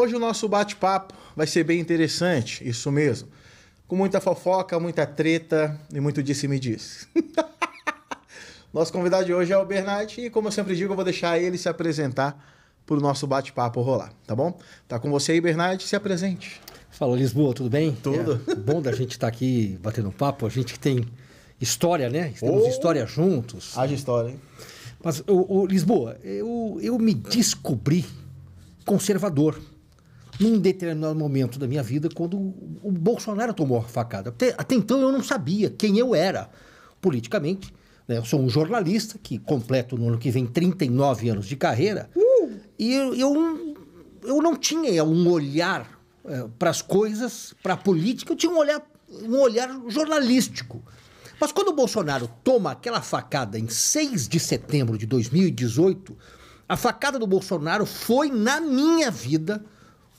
Hoje o nosso bate-papo vai ser bem interessante, isso mesmo. Com muita fofoca, muita treta e muito disse-me-disse. Nosso convidado de hoje é o Bernard e, como eu sempre digo, eu vou deixar ele se apresentar para o nosso bate-papo rolar, tá bom? Tá com você aí, Bernard, se apresente. Fala, Lisboa, tudo bem? Tudo. É bom da gente estar aqui batendo papo, a gente que tem história, né? Temos história juntos. Haja história, hein? Mas, Lisboa, eu me descobri conservador num determinado momento da minha vida, quando o Bolsonaro tomou a facada. Até então eu não sabia quem eu era politicamente. Né? Eu sou um jornalista que completo no ano que vem 39 anos de carreira. E eu não tinha um olhar para as coisas, para a política, eu tinha um olhar jornalístico. Mas quando o Bolsonaro toma aquela facada em 6 de setembro de 2018, a facada do Bolsonaro foi, na minha vida,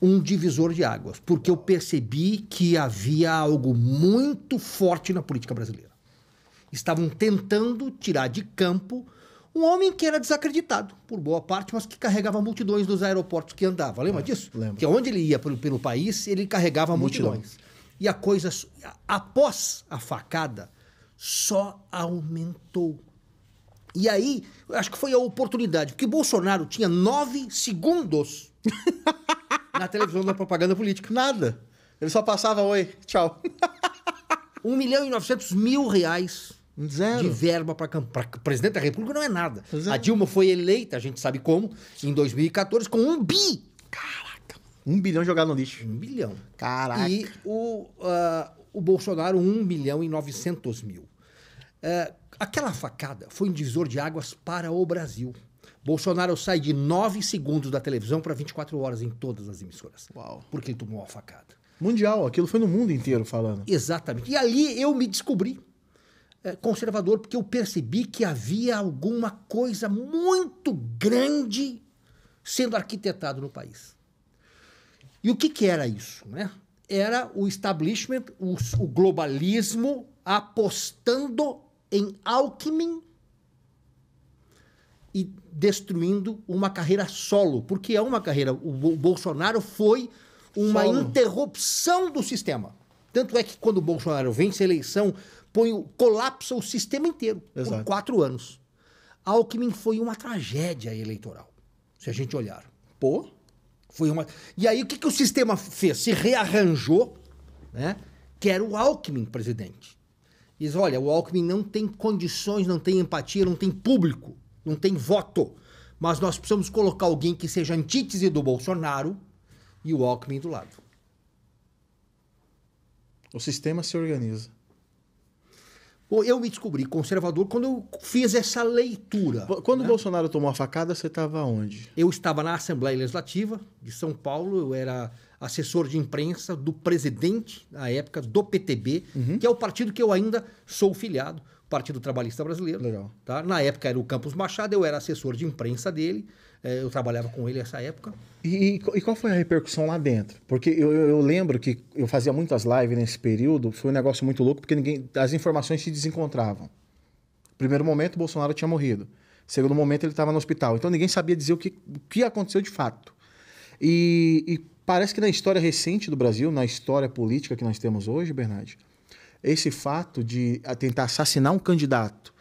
um divisor de águas, porque eu percebi que havia algo muito forte na política brasileira. Estavam tentando tirar de campo um homem que era desacreditado, por boa parte, mas que carregava multidões nos aeroportos que andava. Lembra disso? Lembro. Que onde ele ia pelo país, ele carregava multidões. E a coisa, após a facada, só aumentou. E aí, eu acho que foi a oportunidade, porque Bolsonaro tinha 9 segundos na televisão da propaganda política. Nada. Ele só passava, oi, tchau. 1.900.000 reais Zero. de verba para presidente da República não é nada. Zero. A Dilma foi eleita, a gente sabe como, em 2014, com 1 bi. Caraca. 1 bilhão jogado no lixo. 1 bilhão. Caraca. E o Bolsonaro, 1.900.000. Aquela facada foi um divisor de águas para o Brasil. Bolsonaro sai de 9 segundos da televisão para 24 horas em todas as emissoras. Uau. Porque ele tomou a facada. Mundial, aquilo foi no mundo inteiro falando. Exatamente. E ali eu me descobri conservador, porque eu percebi que havia alguma coisa muito grande sendo arquitetado no país. E o que era isso, né? Era o establishment, o globalismo apostando em Alckmin e destruindo uma carreira solo, porque é uma carreira. O Bolsonaro foi uma interrupção do sistema. Tanto é que quando o Bolsonaro vence a eleição, colapsa o sistema inteiro. Exato. Por 4 anos. Alckmin foi uma tragédia eleitoral, se a gente olhar. Pô? E aí o que o sistema fez? Se rearranjou, né? Que era o Alckmin presidente. Diz, olha, o Alckmin não tem condições, não tem empatia, não tem público, não tem voto. Mas nós precisamos colocar alguém que seja antítese do Bolsonaro e o Alckmin do lado. O sistema se organiza. Eu me descobri conservador quando eu fiz essa leitura. Quando o Bolsonaro tomou a facada, você estava onde? Eu estava na Assembleia Legislativa de São Paulo, eu era assessor de imprensa do presidente, na época, do PTB, que é o partido que eu ainda sou filiado, Partido Trabalhista Brasileiro. Legal. Tá? Na época era o Campos Machado, eu era assessor de imprensa dele, eu trabalhava com ele nessa época. E qual foi a repercussão lá dentro? Porque eu lembro que eu fazia muitas lives nesse período, foi um negócio muito louco, porque as informações se desencontravam. Primeiro momento, o Bolsonaro tinha morrido. Segundo momento, ele estava no hospital. Então ninguém sabia dizer o que aconteceu de fato. E parece que na história recente do Brasil, na história política que nós temos hoje, Bernard, esse fato de tentar assassinar um candidato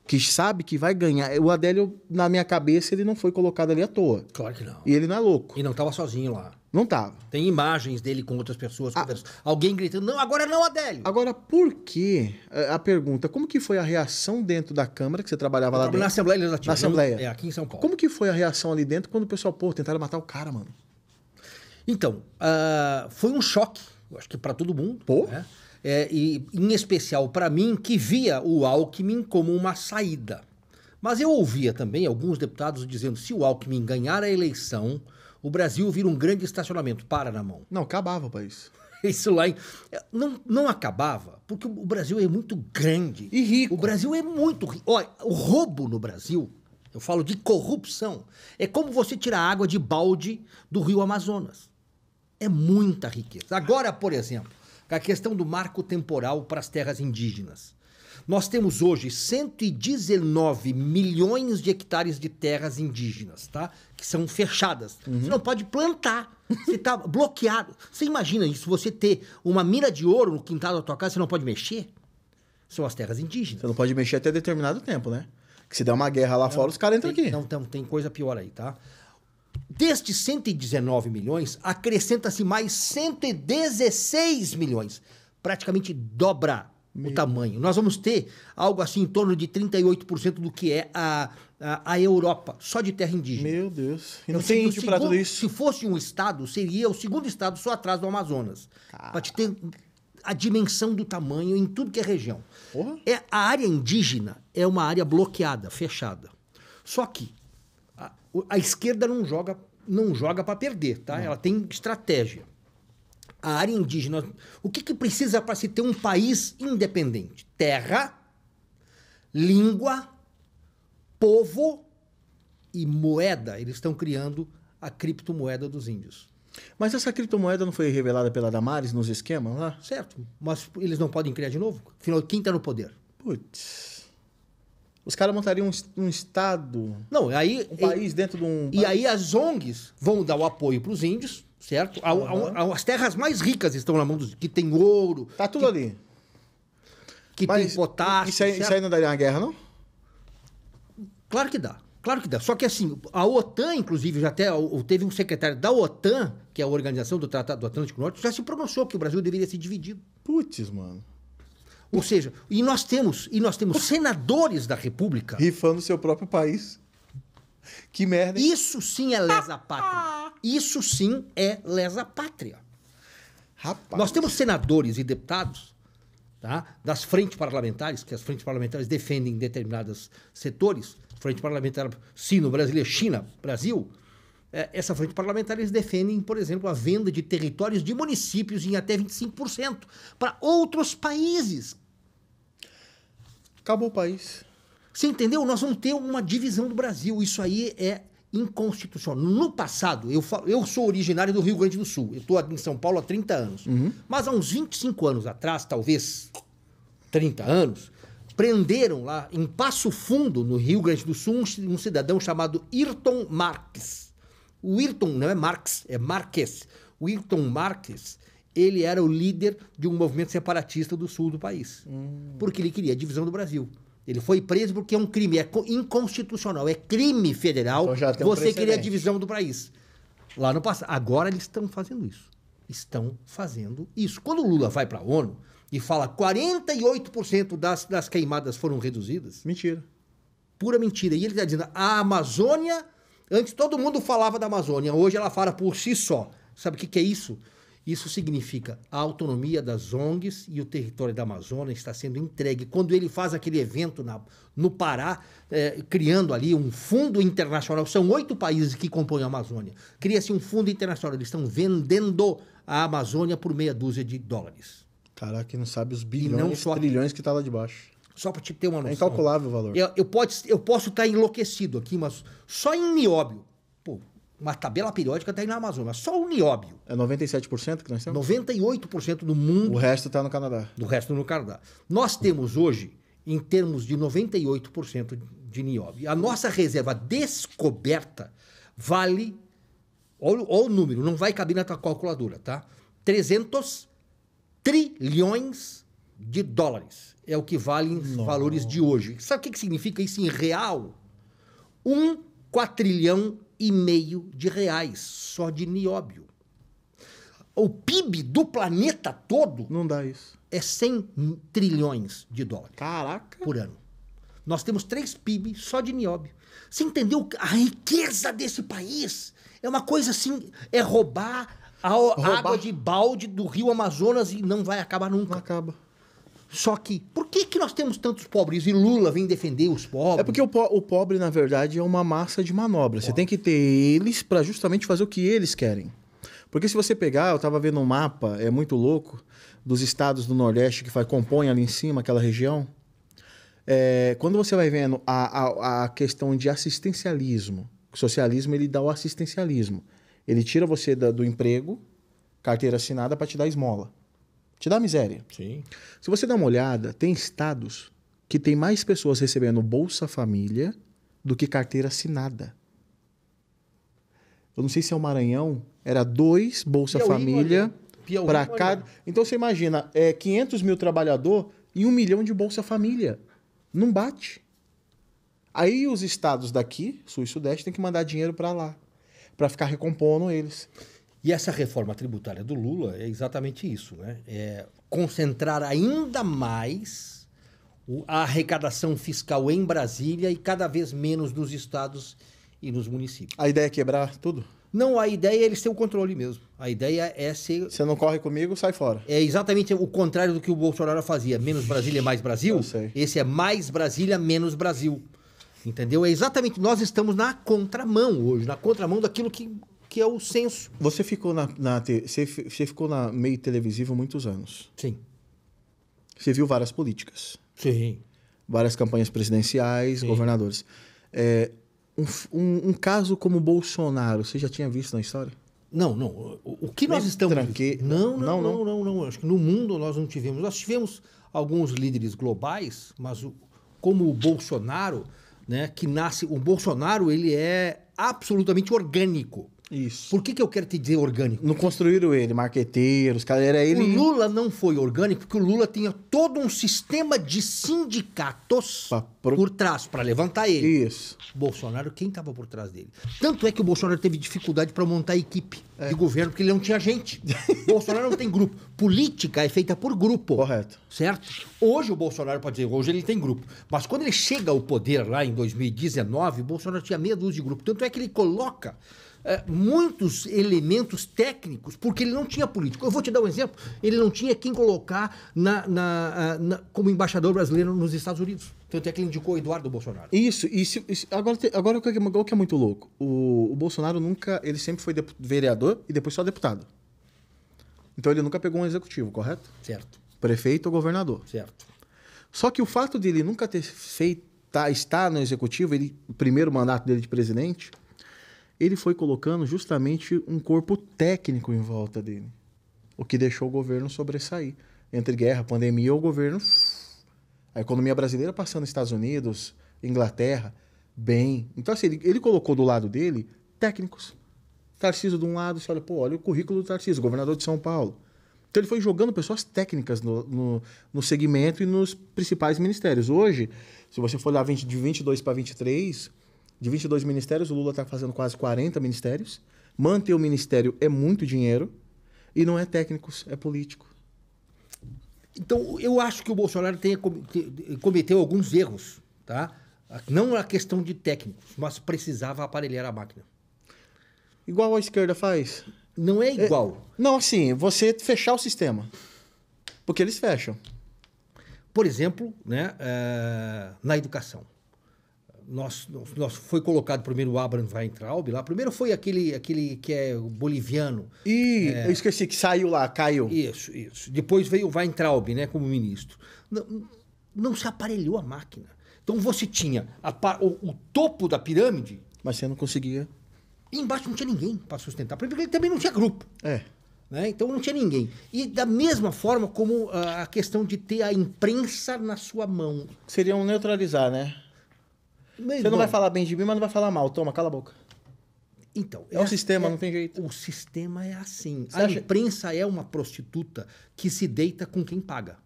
que sabe que vai ganhar... O Adélio, na minha cabeça, ele não foi colocado ali à toa. Claro que não. E ele não é louco. E não estava sozinho lá. Não estava. Tem imagens dele com outras pessoas. Alguém gritando, não, agora não, Adélio. Agora, por que... A pergunta, como que foi a reação dentro da Câmara, que você trabalhava lá dentro? Na Assembleia Legislativa. Na Assembleia. Aqui em São Paulo. Como que foi a reação ali dentro quando o pessoal, tentaram matar o cara, mano? Então, foi um choque, eu acho que para todo mundo. Pô? Né? E em especial para mim, que via o Alckmin como uma saída. Mas eu ouvia também alguns deputados dizendo, se o Alckmin ganhar a eleição, o Brasil vira um grande estacionamento, para na mão. Não, acabava o país. Isso lá... Não acabava, porque o Brasil é muito grande. E rico. O Brasil é muito rico. Olha, o roubo no Brasil, eu falo de corrupção, é como você tirar água de balde do rio Amazonas. É muita riqueza. Agora, por exemplo, a questão do marco temporal para as terras indígenas. Nós temos hoje 119 milhões de hectares de terras indígenas, tá? Que são fechadas. Você não pode plantar. Você está bloqueado. Você imagina isso, você ter uma mina de ouro no quintal da tua casa, você não pode mexer? São as terras indígenas. Você não pode mexer até determinado tempo, né? Que se der uma guerra lá fora, os caras entram aqui. Não, tem coisa pior aí, tá? Destes 119 milhões, acrescenta-se mais 116 milhões. Praticamente dobra o tamanho. Nós vamos ter algo assim em torno de 38% do que é a Europa, só de terra indígena. Meu Deus. E não Então, tem índio pra tudo isso. Se fosse um estado, seria o segundo estado só atrás do Amazonas. Para te ter a dimensão do tamanho em tudo que é região. Porra. A área indígena é uma área bloqueada, fechada. Só que a esquerda não joga para perder, tá? Ela tem estratégia. A área indígena, o que precisa para se ter um país independente? Terra, língua, povo e moeda. Eles estão criando a criptomoeda dos índios. Mas essa criptomoeda não foi revelada pela Damares nos esquemas lá? Certo, mas eles não podem criar de novo? Afinal, quem está no poder? Putz. Os caras montariam um estado, Não, aí... um país dentro de um... E aí as ONGs vão dar o apoio para os índios, certo? As terras mais ricas estão na mão dos... Que tem ouro... Tá tudo ali. Que Mas tem potássio, isso aí não daria uma guerra, não? Claro que dá. Claro que dá. Só que assim, a OTAN, inclusive, já até teve um secretário da OTAN, que é a Organização do Tratado do Atlântico Norte, já se pronunciou que o Brasil deveria ser dividido. Putz, mano. Ou seja, e nós temos senadores da República. Rifando seu próprio país. Que merda, hein? Isso sim é lesa pátria. Isso sim é lesa pátria. Rapaz. Nós temos senadores e deputados, tá, das frentes parlamentares, que as frentes parlamentares defendem determinados setores. Frente parlamentar Sino, Brasília, China, Brasil. Essa frente parlamentar, eles defendem, por exemplo, a venda de territórios de municípios em até 25% para outros países. Acabou o país. Você entendeu? Nós vamos ter uma divisão do Brasil. Isso aí é inconstitucional. No passado, eu sou originário do Rio Grande do Sul. Eu estou em São Paulo há 30 anos. Mas há uns 25 anos atrás, talvez 30 anos, prenderam lá em Passo Fundo, no Rio Grande do Sul, um cidadão chamado Ayrton Marques. O Ayrton não é Marx, é Marques. O Ayrton Marques, ele era o líder de um movimento separatista do sul do país. Porque ele queria a divisão do Brasil. Ele foi preso porque é um crime, é inconstitucional, é crime federal Então você querer a divisão do país. Lá no passado. Agora eles estão fazendo isso. Estão fazendo isso. Quando o Lula vai para a ONU e fala 48% das queimadas foram reduzidas... Mentira. Pura mentira. E ele está dizendo, a Amazônia... Antes todo mundo falava da Amazônia, hoje ela fala por si só. Sabe o que é isso? Isso significa a autonomia das ONGs e o território da Amazônia está sendo entregue. Quando ele faz aquele evento no Pará, criando ali um fundo internacional, são 8 países que compõem a Amazônia. Cria-se um fundo internacional, eles estão vendendo a Amazônia por meia dúzia de dólares. Caraca, não sabe os bilhões, trilhões que tá lá debaixo. Só para te ter uma noção. É incalculável o valor. Eu posso estar enlouquecido aqui, mas só em nióbio. Pô, uma tabela periódica está aí na Amazônia, mas só o nióbio. É 97% que nós temos? 98% do mundo. O resto está no Canadá. Do resto no Canadá. Nós temos hoje, em termos de 98% de nióbio, a nossa reserva descoberta vale, olha o número, não vai caber na tua calculadora, tá? 300 trilhões de dólares. É o que vale em valores de hoje. Sabe o que significa isso em real? 1 quatrilhão e meio de reais só de nióbio. O PIB do planeta todo não dá isso. É 100 trilhões de dólares. Caraca! Por ano. Nós temos 3 PIB só de nióbio. Você entendeu a riqueza desse país? É uma coisa assim, é roubar água de balde do rio Amazonas e não vai acabar nunca. Não acaba. Só que, por que nós temos tantos pobres e Lula vem defender os pobres? É porque o pobre, na verdade, é uma massa de manobra. Você tem que ter eles para justamente fazer o que eles querem. Porque se você pegar, eu estava vendo um mapa, é muito louco, dos estados do Nordeste que compõem ali em cima, aquela região. Quando você vai vendo a questão de assistencialismo, o socialismo ele dá o assistencialismo. Ele tira você do emprego, carteira assinada, para te dar esmola. Te dá miséria. Sim. Se você dá uma olhada, tem estados que tem mais pessoas recebendo Bolsa Família do que carteira assinada. Eu não sei se é o Maranhão, era 2 Bolsa Piauí, Família Piauí, para cada... Então você imagina, 500 mil trabalhador e 1 milhão de Bolsa Família. Não bate. Aí os estados daqui, Sul e Sudeste, têm que mandar dinheiro para lá, para ficar recompondo eles. E essa reforma tributária do Lula é exatamente isso, né? É concentrar ainda mais a arrecadação fiscal em Brasília e cada vez menos nos estados e nos municípios. A ideia é quebrar tudo? Não, a ideia é eles terem o controle mesmo. A ideia é ser... Você não corre comigo, sai fora. É exatamente o contrário do que o Bolsonaro fazia. Menos Brasília, mais Brasil. Eu sei. Esse é mais Brasília, menos Brasil. Entendeu? É exatamente... Nós estamos na contramão hoje. Na contramão daquilo que é o senso. Você ficou você ficou na meio televisivo muitos anos. Sim. Você viu várias políticas. Sim. Várias campanhas presidenciais, Sim. governadores. Um caso como o Bolsonaro, você já tinha visto na história? Não. O que nós estamos... Não. Acho que no mundo nós não tivemos. Nós tivemos alguns líderes globais, mas como o Bolsonaro, né, que nasce... O Bolsonaro, ele é absolutamente orgânico. Isso. Por que eu quero te dizer orgânico? Não construíram ele, marqueteiros, cara, era ele... O Lula não foi orgânico porque o Lula tinha todo um sistema de sindicatos por trás, para levantar ele. Isso. Bolsonaro, quem estava por trás dele? Tanto é que o Bolsonaro teve dificuldade para montar a equipe de governo, porque ele não tinha gente. Bolsonaro não tem grupo. Política é feita por grupo. Correto. Certo? Hoje o Bolsonaro pode dizer, hoje ele tem grupo. Mas quando ele chega ao poder lá em 2019, o Bolsonaro tinha meia dúzia de grupo. Tanto é que ele coloca muitos elementos técnicos, porque ele não tinha político. Eu vou te dar um exemplo. Ele não tinha quem colocar como embaixador brasileiro nos Estados Unidos. Tanto é que ele indicou o Eduardo Bolsonaro. Isso. Agora o que é muito louco. O Bolsonaro nunca... Ele sempre foi vereador e depois só deputado. Então ele nunca pegou um executivo, correto? Certo. Prefeito ou governador. Certo. Só que o fato de ele nunca ter estar no executivo, o primeiro mandato dele de presidente... Ele foi colocando justamente um corpo técnico em volta dele. O que deixou o governo sobressair. Entre guerra, pandemia, o governo... A economia brasileira passando nos Estados Unidos, Inglaterra, bem. Então, assim, ele colocou do lado dele técnicos. Tarcísio de um lado, você olha, olha o currículo do Tarcísio, governador de São Paulo. Então, ele foi jogando pessoas técnicas no segmento e nos principais ministérios. Hoje, se você for olhar de 22 para 23... De 22 ministérios, o Lula está fazendo quase 40 ministérios. Manter o ministério é muito dinheiro. E não é técnicos, é político. Então, eu acho que o Bolsonaro cometeu alguns erros. Tá? Não a questão de técnicos, mas precisava aparelhar a máquina. Igual a esquerda faz? Não é igual. Não, assim, você fechar o sistema. Porque eles fecham. Por exemplo, né, na educação. Foi colocado primeiro o Abraham Weintraub lá. Primeiro foi aquele que é boliviano. Eu esqueci que saiu lá, caiu. Isso. Depois veio o Weintraub, né, como ministro. Não se aparelhou a máquina. Então você tinha o topo da pirâmide. Mas você não conseguia. E embaixo não tinha ninguém para sustentar. Porque ele também não tinha grupo. Né? Então não tinha ninguém. E da mesma forma como a questão de ter a imprensa na sua mão. Seriam neutralizar, né? Você não vai falar bem de mim, mas não vai falar mal. Toma, cala a boca. Então, o sistema, não tem jeito. O sistema é assim. A imprensa é uma prostituta que se deita com quem paga.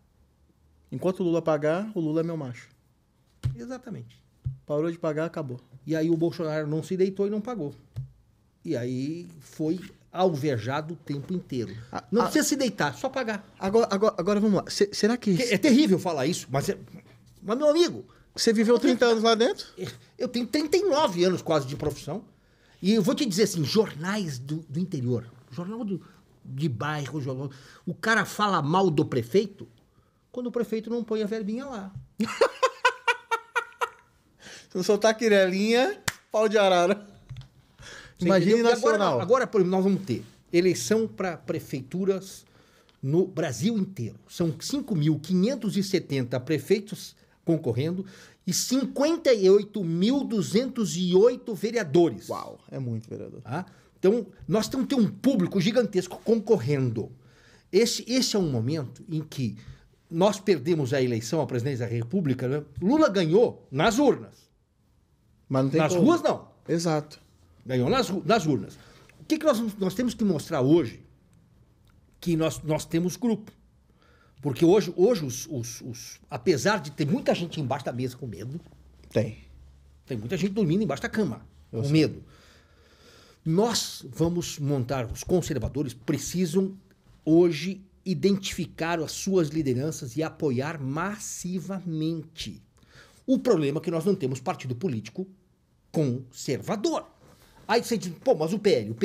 Enquanto o Lula pagar, o Lula é meu macho. Exatamente. Parou de pagar, acabou. E aí o Bolsonaro não se deitou e não pagou. E aí foi alvejado o tempo inteiro. Não precisa se deitar, só pagar. Agora vamos lá. Será que... É terrível falar isso, mas meu amigo... Você viveu 30 anos lá dentro? Eu tenho 39 anos quase de profissão. E eu vou te dizer assim, jornais do interior, jornal de bairro, o cara fala mal do prefeito quando o prefeito não põe a verbinha lá. Se não soltar quirelinha, pau de arara. Imagine nacional. Agora, por exemplo, nós vamos ter eleição para prefeituras no Brasil inteiro. São 5.570 prefeitos concorrendo e 58.208 vereadores. Uau, é muito vereador. Tá? Então, nós temos que ter um público gigantesco concorrendo. Esse é um momento em que nós perdemos a eleição à presidência da República, né? Lula ganhou nas urnas. Mas não tem Nas como. ruas, não. Exato. Ganhou nas urnas. O que nós temos que mostrar hoje? Que nós temos grupo. Porque hoje apesar de ter muita gente embaixo da mesa com medo, Tem. tem muita gente dormindo embaixo da cama com medo. Nós vamos montar, os conservadores precisam hoje identificar as suas lideranças e apoiar massivamente. O problema é que nós não temos partido político conservador. Aí você diz, pô, mas o PL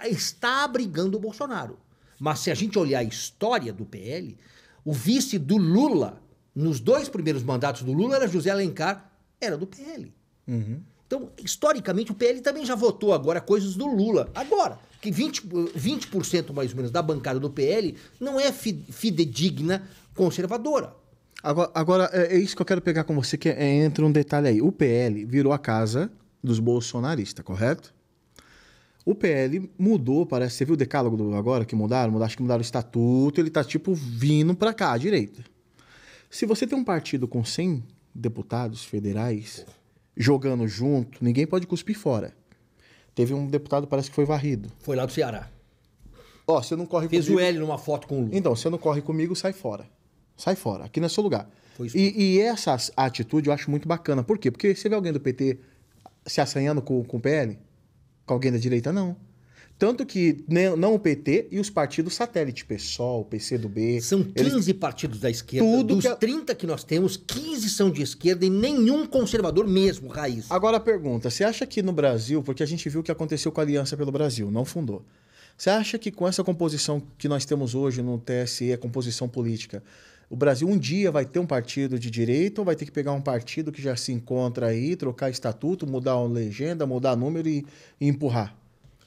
está abrigando o Bolsonaro. Mas se a gente olhar a história do PL, o vice do Lula, nos 2 primeiros mandatos do Lula, era José Alencar, era do PL. Uhum. Então, historicamente, o PL também já votou agora coisas do Lula. Agora, que 20% mais ou menos da bancada do PL não é fidedigna conservadora. Agora, é isso que eu quero pegar com você, que entra um detalhe aí. O PL virou a casa dos bolsonaristas, correto? O PL mudou, parece, você viu o decálogo agora que mudaram? Acho que mudaram o estatuto, ele tá tipo vindo pra cá, à direita. Se você tem um partido com 100 deputados federais jogando junto, ninguém pode cuspir fora. Teve um deputado, parece que foi varrido. Foi lá do Ceará. Ó, você não corre Fez comigo... o L numa foto com o Lula. Então, você não corre comigo, sai fora. Sai fora, aqui não é seu lugar. Foi isso. E essa atitude eu acho muito bacana. Por quê? Porque você vê alguém do PT se assanhando com o PL? Com alguém da direita, não. Tanto que não o PT e os partidos satélite, PSOL, PCdoB... São 15 partidos da esquerda. Tudo Dos 30 que nós temos, 15 são de esquerda e nenhum conservador mesmo, raiz. Agora a pergunta, você acha que no Brasil, porque a gente viu o que aconteceu com a Aliança pelo Brasil, não fundou. Você acha que com essa composição que nós temos hoje no TSE, a composição política, o Brasil um dia vai ter um partido de direita ou vai ter que pegar um partido que já se encontra aí, trocar estatuto, mudar a legenda, mudar número e empurrar?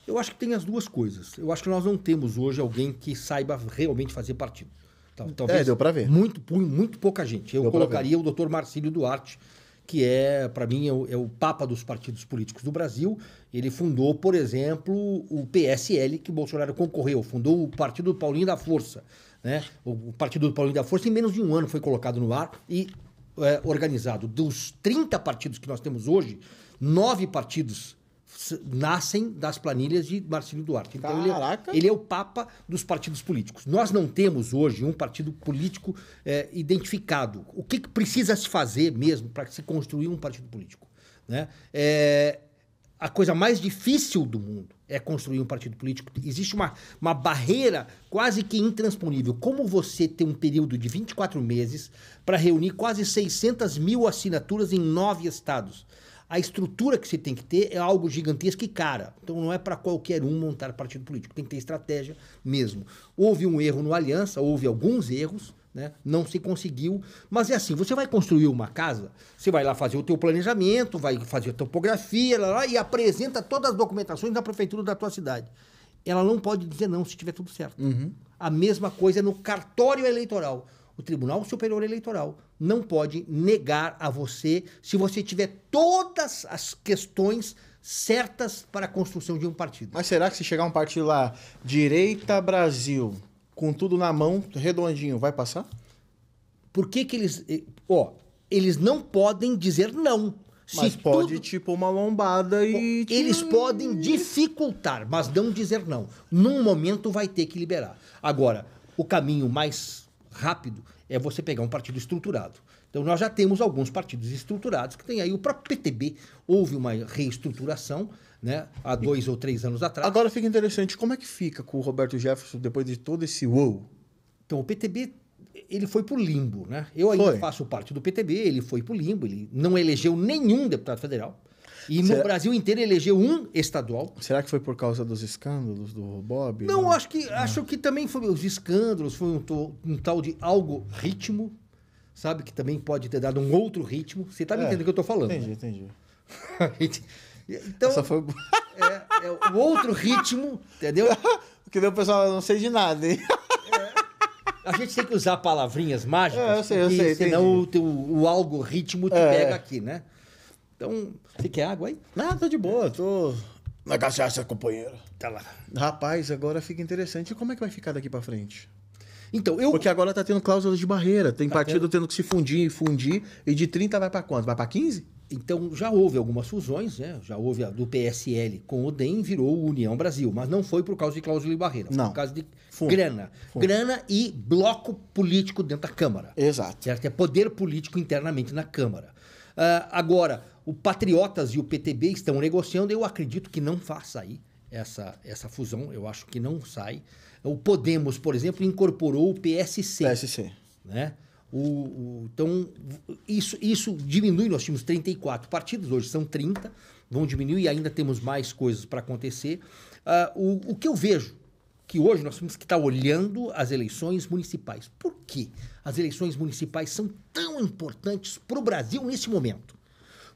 Eu acho que tem as duas coisas. Eu acho que nós não temos hoje alguém que saiba realmente fazer partido. Talvez deu pra ver. Muito pouca gente. Eu Deu pra colocaria o Dr. Marcílio Duarte, que para mim, é o papa dos partidos políticos do Brasil. Ele fundou, por exemplo, o PSL, que o Bolsonaro concorreu. Fundou o Partido do Paulinho da Força. Né? O Partido do Paulinho da Força, em menos de um ano, foi colocado no ar e organizado. Dos 30 partidos que nós temos hoje, 9 partidos nascem das planilhas de Marcílio Duarte. Então ele é o papa dos partidos políticos. Nós não temos hoje um partido político identificado. O que precisa se fazer mesmo para se construir um partido político? Né? A coisa mais difícil do mundo é construir um partido político. Existe uma barreira quase que intransponível. Como você ter um período de 24 meses para reunir quase 600 mil assinaturas em 9 estados? A estrutura que você tem que ter é algo gigantesco e cara. Então não é para qualquer um montar partido político. Tem que ter estratégia mesmo. Houve um erro no Aliança, houve alguns erros, né? Não se conseguiu. Mas é assim, você vai construir uma casa, você vai lá fazer o teu planejamento, vai fazer a topografia e apresenta todas as documentações da prefeitura da tua cidade. Ela não pode dizer não se tiver tudo certo. Uhum. A mesma coisa no cartório eleitoral. O Tribunal Superior Eleitoral não pode negar a você se você tiver todas as questões certas para a construção de um partido. Mas será que se chegar um partido lá, Direita Brasil, com tudo na mão, redondinho, vai passar? Por que eles... eles não podem dizer não. Mas pode, tipo, uma lombada e... Eles podem dificultar, mas não dizer não. Num momento vai ter que liberar. Agora, o caminho mais rápido é você pegar um partido estruturado. Então nós já temos alguns partidos estruturados que tem aí o próprio PTB. Houve uma reestruturação, né, há 2 ou 3 anos atrás. Agora fica interessante, como é que fica com o Roberto Jefferson depois de todo esse uou? Então o PTB, ele foi pro limbo, né? Eu ainda faço parte do PTB, ele foi pro limbo, ele não elegeu nenhum deputado federal. E no Brasil inteiro elegeu um estadual. Será que foi por causa dos escândalos do Bob? Não, acho que também foi os escândalos, foi um tal de algoritmo, sabe? Que também pode ter dado um outro ritmo. Você tá me entendendo o que eu tô falando? Entendi. Então, essa foi... o outro ritmo, entendeu? Porque daí o pessoal não sei de nada, hein? A gente tem que usar palavrinhas mágicas. Eu sei. Senão o algoritmo te pega aqui, né? Então, você quer água aí? Não, tô de boa, tô na cachaça, companheiro. Tá lá. Rapaz, agora fica interessante. E como é que vai ficar daqui pra frente? Então, Porque agora tá tendo cláusula de barreira. Tem partido tendo que se fundir, e de 30 vai para quanto? Vai para 15? Então, já houve algumas fusões, né? Já houve a do PSL com o DEM, virou União Brasil, mas não foi por causa de cláusula de barreira, foi Não. por causa de Fundo. grana. Fundo. Grana e bloco político dentro da Câmara. Exato. Certo? É poder político internamente na Câmara. Agora, o Patriotas e o PTB estão negociando, eu acredito que não vai sair essa fusão, eu acho que não sai. O Podemos, por exemplo, incorporou o PSC. PSC. Né? Então, isso diminui, nós tínhamos 34 partidos, hoje são 30, vão diminuir e ainda temos mais coisas para acontecer. O que eu vejo, que hoje nós temos que estar olhando as eleições municipais. Por que as eleições municipais são tão importantes para o Brasil nesse momento?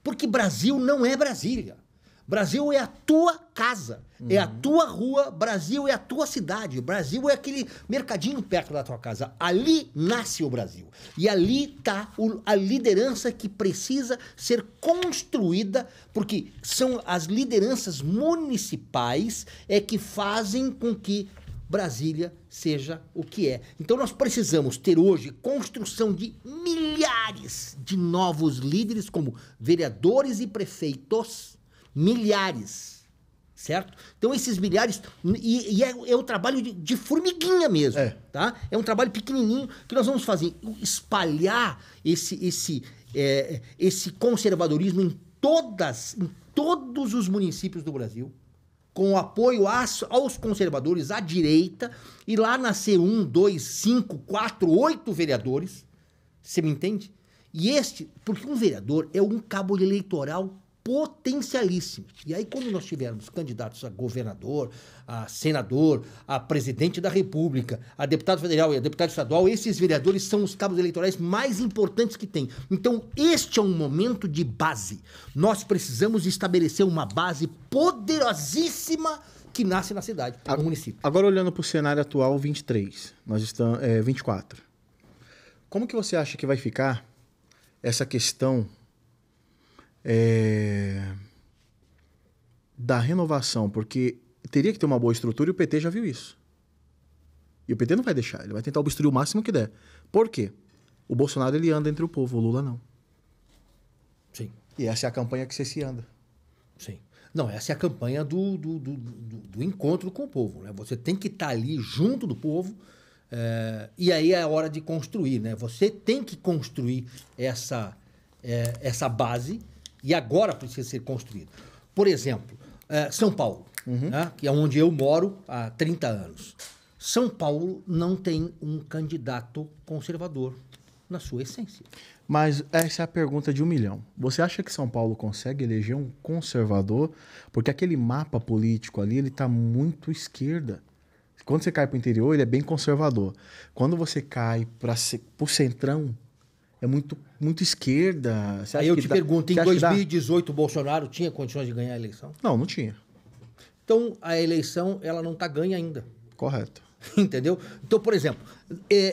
Porque Brasil não é Brasília. Brasil é a tua casa, é a tua rua, Brasil é a tua cidade, Brasil é aquele mercadinho perto da tua casa. Ali nasce o Brasil. E ali está a liderança que precisa ser construída, porque são as lideranças municipais que fazem com que Brasília seja o que é. Então nós precisamos ter hoje construção de milhares de novos líderes como vereadores e prefeitos, milhares, certo? Então esses milhares, é o trabalho de formiguinha mesmo, tá? É um trabalho pequenininho que nós vamos fazer, espalhar esse conservadorismo em todos os municípios do Brasil, com apoio aos conservadores, à direita, e lá nascer 1, 2, 5, 4, 8 vereadores, você me entende? Porque um vereador é um cabo eleitoral potencialíssimo. E aí, quando nós tivermos candidatos a governador, a senador, a presidente da República, a deputado federal e a deputado estadual, esses vereadores são os cabos eleitorais mais importantes que tem. Então, este é um momento de base. Nós precisamos estabelecer uma base poderosíssima que nasce na cidade, no município. Agora, olhando para o cenário atual, 23, nós estamos 24. Como que você acha que vai ficar essa questão da renovação? Porque teria que ter uma boa estrutura e o PT já viu isso. E o PT não vai deixar, ele vai tentar obstruir o máximo que der. Por quê? O Bolsonaro ele anda entre o povo, o Lula não. Sim. E essa é a campanha que você se anda. Sim. Não, essa é a campanha do encontro com o povo, né? Você tem que estar ali junto do povo, e aí é a hora de construir, né? Você tem que construir essa base, e agora precisa ser construído. Por exemplo, São Paulo, né, que é onde eu moro há 30 anos. São Paulo não tem um candidato conservador na sua essência. Mas essa é a pergunta de 1 milhão. Você acha que São Paulo consegue eleger um conservador? Porque aquele mapa político ali, ele está muito esquerda. Quando você cai para o interior, ele é bem conservador. Quando você cai para o centrão, é muito esquerda. Aí eu te pergunto, em 2018 o Bolsonaro tinha condições de ganhar a eleição? Não tinha. Então, a eleição, ela não está ganha ainda. Correto. Entendeu? Então, por exemplo,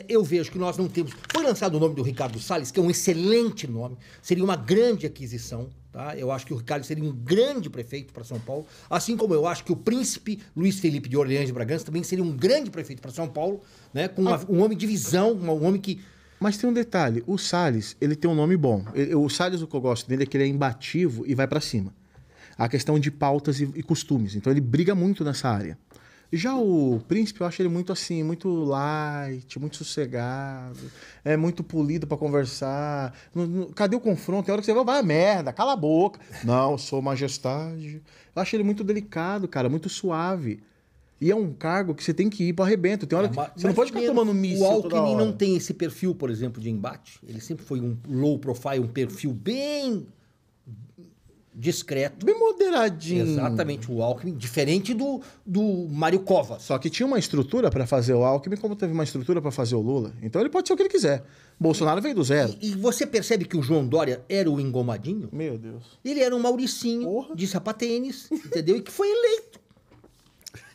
eu vejo que nós não temos... Foi lançado o nome do Ricardo Salles, que é um excelente nome, seria uma grande aquisição, tá? Eu acho que o Ricardo seria um grande prefeito para São Paulo, assim como eu acho que o príncipe Luiz Felipe de Orleans de Bragança também seria um grande prefeito para São Paulo, né? Com um homem de visão, um homem que... Mas tem um detalhe, o Salles, ele tem um nome bom. O Salles, o que eu gosto dele é que ele é imbativo e vai para cima. A questão de pautas e costumes. Então ele briga muito nessa área. Já o Príncipe, eu acho ele muito assim, muito light, muito sossegado, muito polido para conversar. Cadê o confronto? Tem hora que você vai, merda, cala a boca. Não, eu sou majestade. Eu acho ele muito delicado, cara, muito suave. E é um cargo que você tem que ir para arrebento. Tem hora que você não pode ficar tomando míssil. O Alckmin não tem esse perfil, por exemplo, de embate. Ele sempre foi um low profile, um perfil bem discreto. Bem moderadinho. Exatamente, o Alckmin, diferente do Mário Covas. Só que tinha uma estrutura para fazer o Alckmin, como teve uma estrutura para fazer o Lula. Então ele pode ser o que ele quiser. Bolsonaro veio do zero. E você percebe que o João Dória era o engomadinho? Meu Deus. Ele era um Mauricinho de sapatênis, entendeu? E que foi eleito.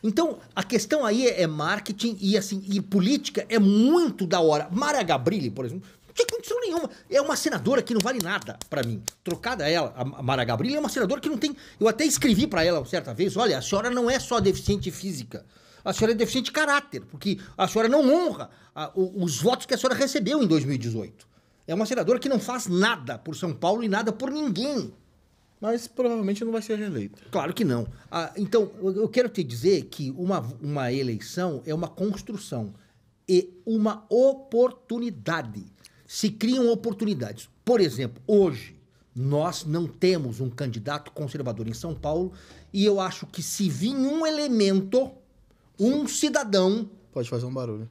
Então, a questão aí é marketing e política é muito da hora. Mara Gabrilli, por exemplo, Não tem condição nenhuma. É uma senadora que não vale nada pra mim. Trocada ela, a Mara Gabrilli, é uma senadora que não tem... Eu até escrevi pra ela certa vez, olha, a senhora não é só deficiente física, a senhora é deficiente de caráter, porque a senhora não honra os votos que a senhora recebeu em 2018. É uma senadora que não faz nada por São Paulo e nada por ninguém. Mas provavelmente não vai ser reeleita. Claro que não. Então, eu quero te dizer que uma eleição é uma construção e uma oportunidade. Se criam oportunidades. Por exemplo, hoje, nós não temos um candidato conservador em São Paulo e eu acho que se vir um elemento, um cidadão... Pode fazer um barulho.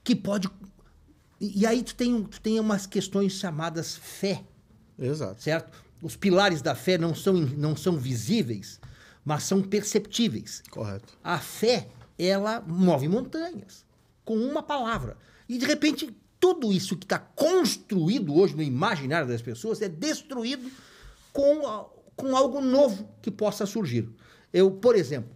Que pode... E aí tu tem umas questões chamadas fé. Exato. Certo? Os pilares da fé não são visíveis, mas são perceptíveis. Correto. A fé, ela move montanhas, com uma palavra. E, de repente, tudo isso que está construído hoje no imaginário das pessoas é destruído com algo novo que possa surgir. Por exemplo,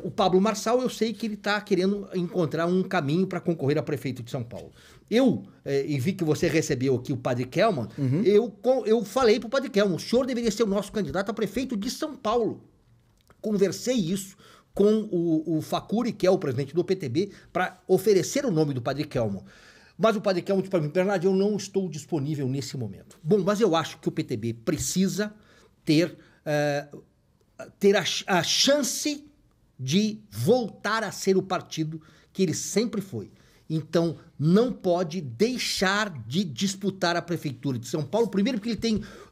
o Pablo Marçal, eu sei que ele está querendo encontrar um caminho para concorrer a prefeito de São Paulo. E vi que você recebeu aqui o Padre Kelman, eu falei para o Padre Kelman, o senhor deveria ser o nosso candidato a prefeito de São Paulo. Conversei isso com o Facuri, que é o presidente do PTB, para oferecer o nome do Padre Kelman. Mas o Padre Kelman disse para mim, Bernardo, eu não estou disponível nesse momento. Bom, mas eu acho que o PTB precisa ter a chance de voltar a ser o partido que ele sempre foi. Então, não pode deixar de disputar a prefeitura de São Paulo, primeiro porque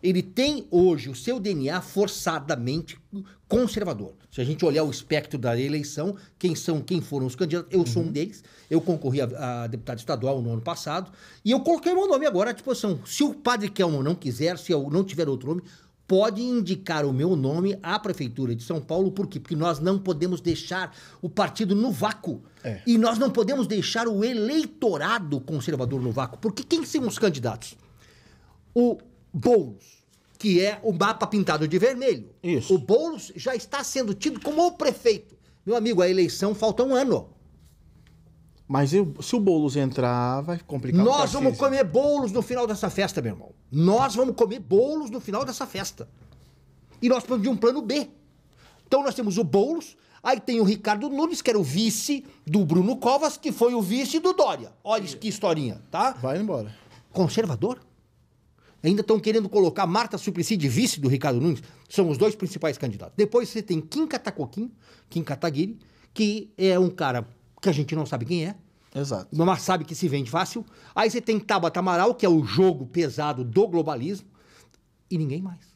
ele tem hoje o seu DNA forçadamente conservador. Se a gente olhar o espectro da eleição, quem foram os candidatos, eu sou um deles, eu concorri a deputado estadual no ano passado, e eu coloquei meu nome agora à disposição. Se o Padre Kelman não quiser, se eu não tiver outro nome, pode indicar o meu nome à Prefeitura de São Paulo. Por quê? Porque nós não podemos deixar o partido no vácuo. E nós não podemos deixar o eleitorado conservador no vácuo. Porque quem são os candidatos? O Boulos, que é o mapa pintado de vermelho. Isso. O Boulos já está sendo tido como o prefeito. Meu amigo, a eleição falta um ano. Mas se o Boulos entrar, vai complicar. Nós vamos comer bolos no final dessa festa, meu irmão. Nós vamos comer bolos no final dessa festa. E nós precisamos de um plano B. Então nós temos o Boulos, aí tem o Ricardo Nunes, que era o vice do Bruno Covas, que foi o vice do Dória. Olha que historinha, tá? Vai embora. Conservador? Ainda estão querendo colocar Marta Suplicy de vice do Ricardo Nunes. São os dois principais candidatos. Depois você tem Kim Kataguiri, que é um cara que a gente não sabe quem é. Exato. Mas sabe que se vende fácil. Aí você tem Tabata Amaral, que é o jogo pesado do globalismo. E ninguém mais.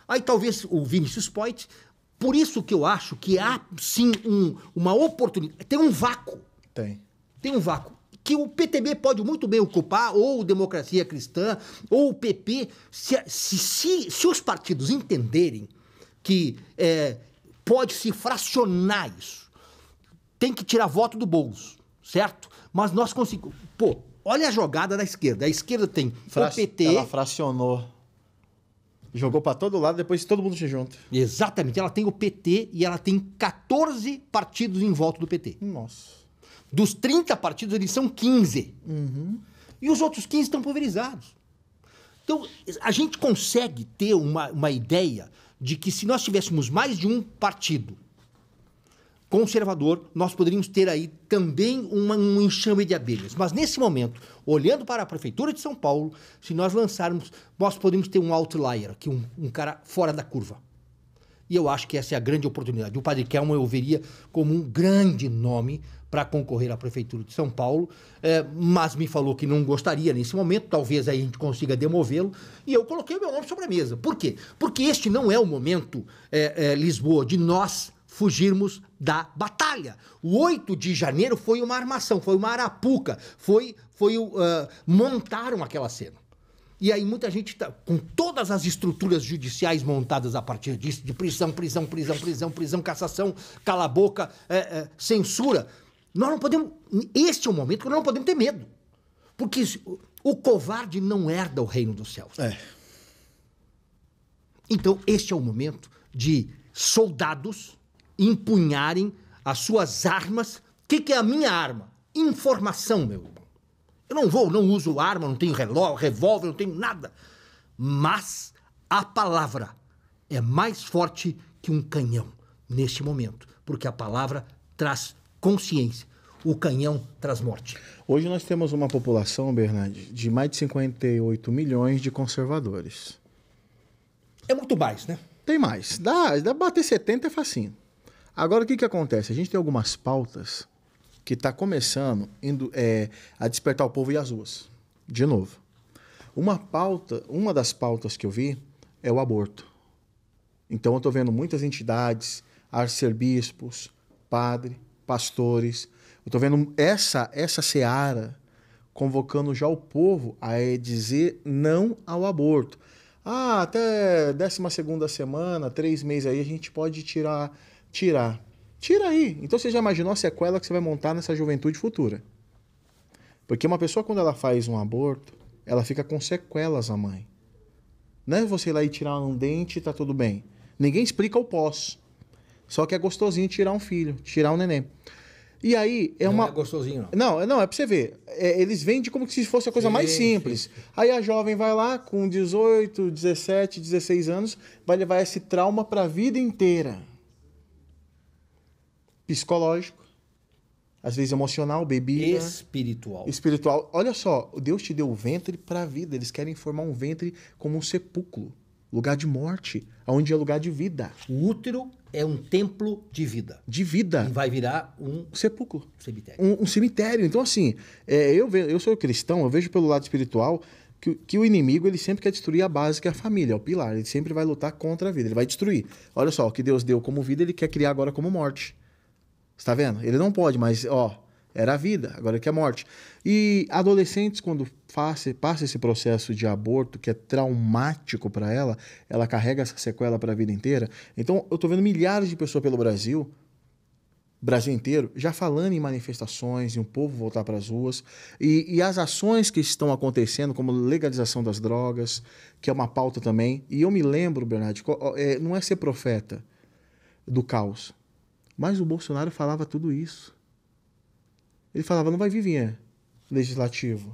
Aí talvez o Vinícius Poit. Por isso que eu acho que há, sim, uma oportunidade. Tem um vácuo. Tem um vácuo. Que o PTB pode muito bem ocupar, ou Democracia Cristã, ou o PP. Se os partidos entenderem que pode se fracionar isso, tem que tirar voto do Boulos, certo? Mas nós conseguimos... Pô, olha a jogada da esquerda. A esquerda tem o PT... Ela fracionou. Jogou para todo lado, depois todo mundo se junta. Exatamente. Ela tem o PT e ela tem 14 partidos em volta do PT. Nossa. Dos 30 partidos, eles são 15. E os outros 15 estão pulverizados. Então, a gente consegue ter uma ideia de que se nós tivéssemos mais de um partido conservador, nós poderíamos ter aí também um enxame de abelhas. Mas nesse momento, olhando para a Prefeitura de São Paulo, se nós lançarmos, nós poderíamos ter um outlier, aqui, um cara fora da curva. E eu acho que essa é a grande oportunidade. O Padre Kelman eu veria como um grande nome para concorrer à Prefeitura de São Paulo, mas me falou que não gostaria nesse momento, talvez aí a gente consiga demovê-lo, e eu coloquei o meu nome sobre a mesa. Por quê? Porque este não é o momento, Lisboa, de nós fugirmos da batalha. O 8 de janeiro foi uma armação, foi uma arapuca, montaram aquela cena. E aí muita gente está com todas as estruturas judiciais montadas a partir disso, de prisão, cassação, cala a boca, censura. Nós não podemos, este é o momento que nós não podemos ter medo. Porque o covarde não herda o reino dos céus. Então, este é o momento de soldados empunharem as suas armas. O que é a minha arma? Informação, meu irmão. Eu não uso arma, não tenho revólver, não tenho nada. Mas a palavra é mais forte que um canhão neste momento, porque a palavra traz consciência. O canhão traz morte. Hoje nós temos uma população, Bernardi, de mais de 58 milhões de conservadores. É muito mais, né? Tem mais. Dá bater 70 é facinho. Agora, o que acontece? A gente tem algumas pautas que está começando a despertar o povo e as ruas. De novo. Uma das pautas que eu vi é o aborto. Então, eu estou vendo muitas entidades, arcebispos, pastores. Eu estou vendo essa seara convocando já o povo a dizer não ao aborto. Até 12ª semana, 3 meses aí, a gente pode tirar. Tira aí. Então você já imaginou a sequela que você vai montar nessa juventude futura? Porque uma pessoa, quando ela faz um aborto, ela fica com sequelas, a mãe. Não é você ir lá e tirar um dente e tá tudo bem. Ninguém explica o pós. Só que é gostosinho tirar um filho, tirar um neném. E aí não é gostosinho, não. Não, é pra você ver. Eles vendem como se fosse a coisa mais simples. Sim. Aí a jovem vai lá com 18, 17, 16 anos, vai levar esse trauma pra vida inteira. Psicológico, às vezes emocional, bebida. Espiritual. Olha só, Deus te deu o ventre para a vida. Eles querem formar um ventre como um sepulcro, lugar de morte, onde é lugar de vida. O útero é um templo de vida. De vida. E vai virar um sepulcro. Cemitério. Um cemitério. Então, assim, eu sou cristão, eu vejo pelo lado espiritual que o inimigo ele sempre quer destruir a base, que é a família, é o pilar. Ele sempre vai lutar contra a vida, ele vai destruir. Olha só, o que Deus deu como vida, ele quer criar agora como morte. Você tá vendo? Ele não pode, mas, era a vida, agora ele quer morte. E adolescentes, quando passa esse processo de aborto, que é traumático para ela carrega essa sequela para a vida inteira. Então, eu tô vendo milhares de pessoas pelo Brasil inteiro, já falando em manifestações, em um povo voltar para as ruas. E as ações que estão acontecendo, como legalização das drogas, que é uma pauta também. E eu me lembro, Bernardo, não é ser profeta do caos, mas o Bolsonaro falava tudo isso. Ele falava, não vai vir via legislativo,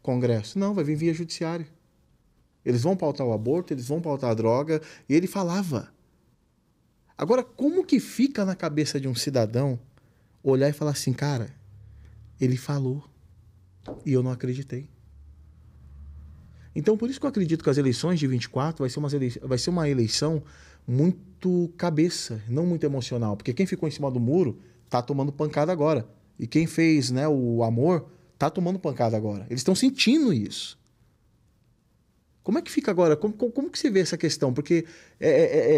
Congresso. Não, vai vir via judiciário. Eles vão pautar o aborto, eles vão pautar a droga. E ele falava. Agora, como que fica na cabeça de um cidadão olhar e falar assim, cara, ele falou e eu não acreditei. Então, por isso que eu acredito que as eleições de 24 vai ser uma eleição muito cabeça, não muito emocional. Porque quem ficou em cima do muro tá tomando pancada agora. E quem fez, né, o amor tá tomando pancada agora. Eles estão sentindo isso. Como é que fica agora? Como que você vê essa questão? Porque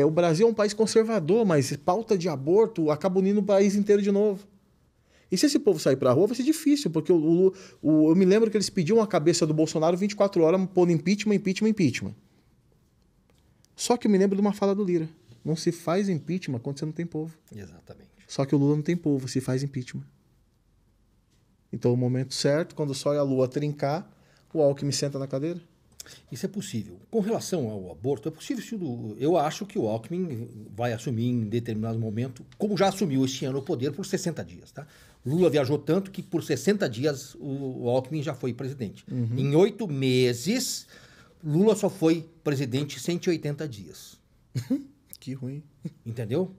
o Brasil é um país conservador, mas pauta de aborto acaba unindo o país inteiro de novo. E se esse povo sair pra rua, vai ser difícil, porque eu me lembro que eles pediam a cabeça do Bolsonaro 24 horas, pondo impeachment. Só que eu me lembro de uma fala do Lira. Não se faz impeachment quando você não tem povo. Exatamente. Só que o Lula não tem povo, se faz impeachment. Então, o momento certo, quando o sol e a lua trincar, o Alckmin senta na cadeira. Isso é possível. Com relação ao aborto, é possível. Eu acho que o Alckmin vai assumir em determinado momento, como já assumiu este ano o poder, por 60 dias. Tá? Lula viajou tanto que por 60 dias o Alckmin já foi presidente. Uhum. Em 8 meses, Lula só foi presidente 180 dias. Que ruim. Entendeu?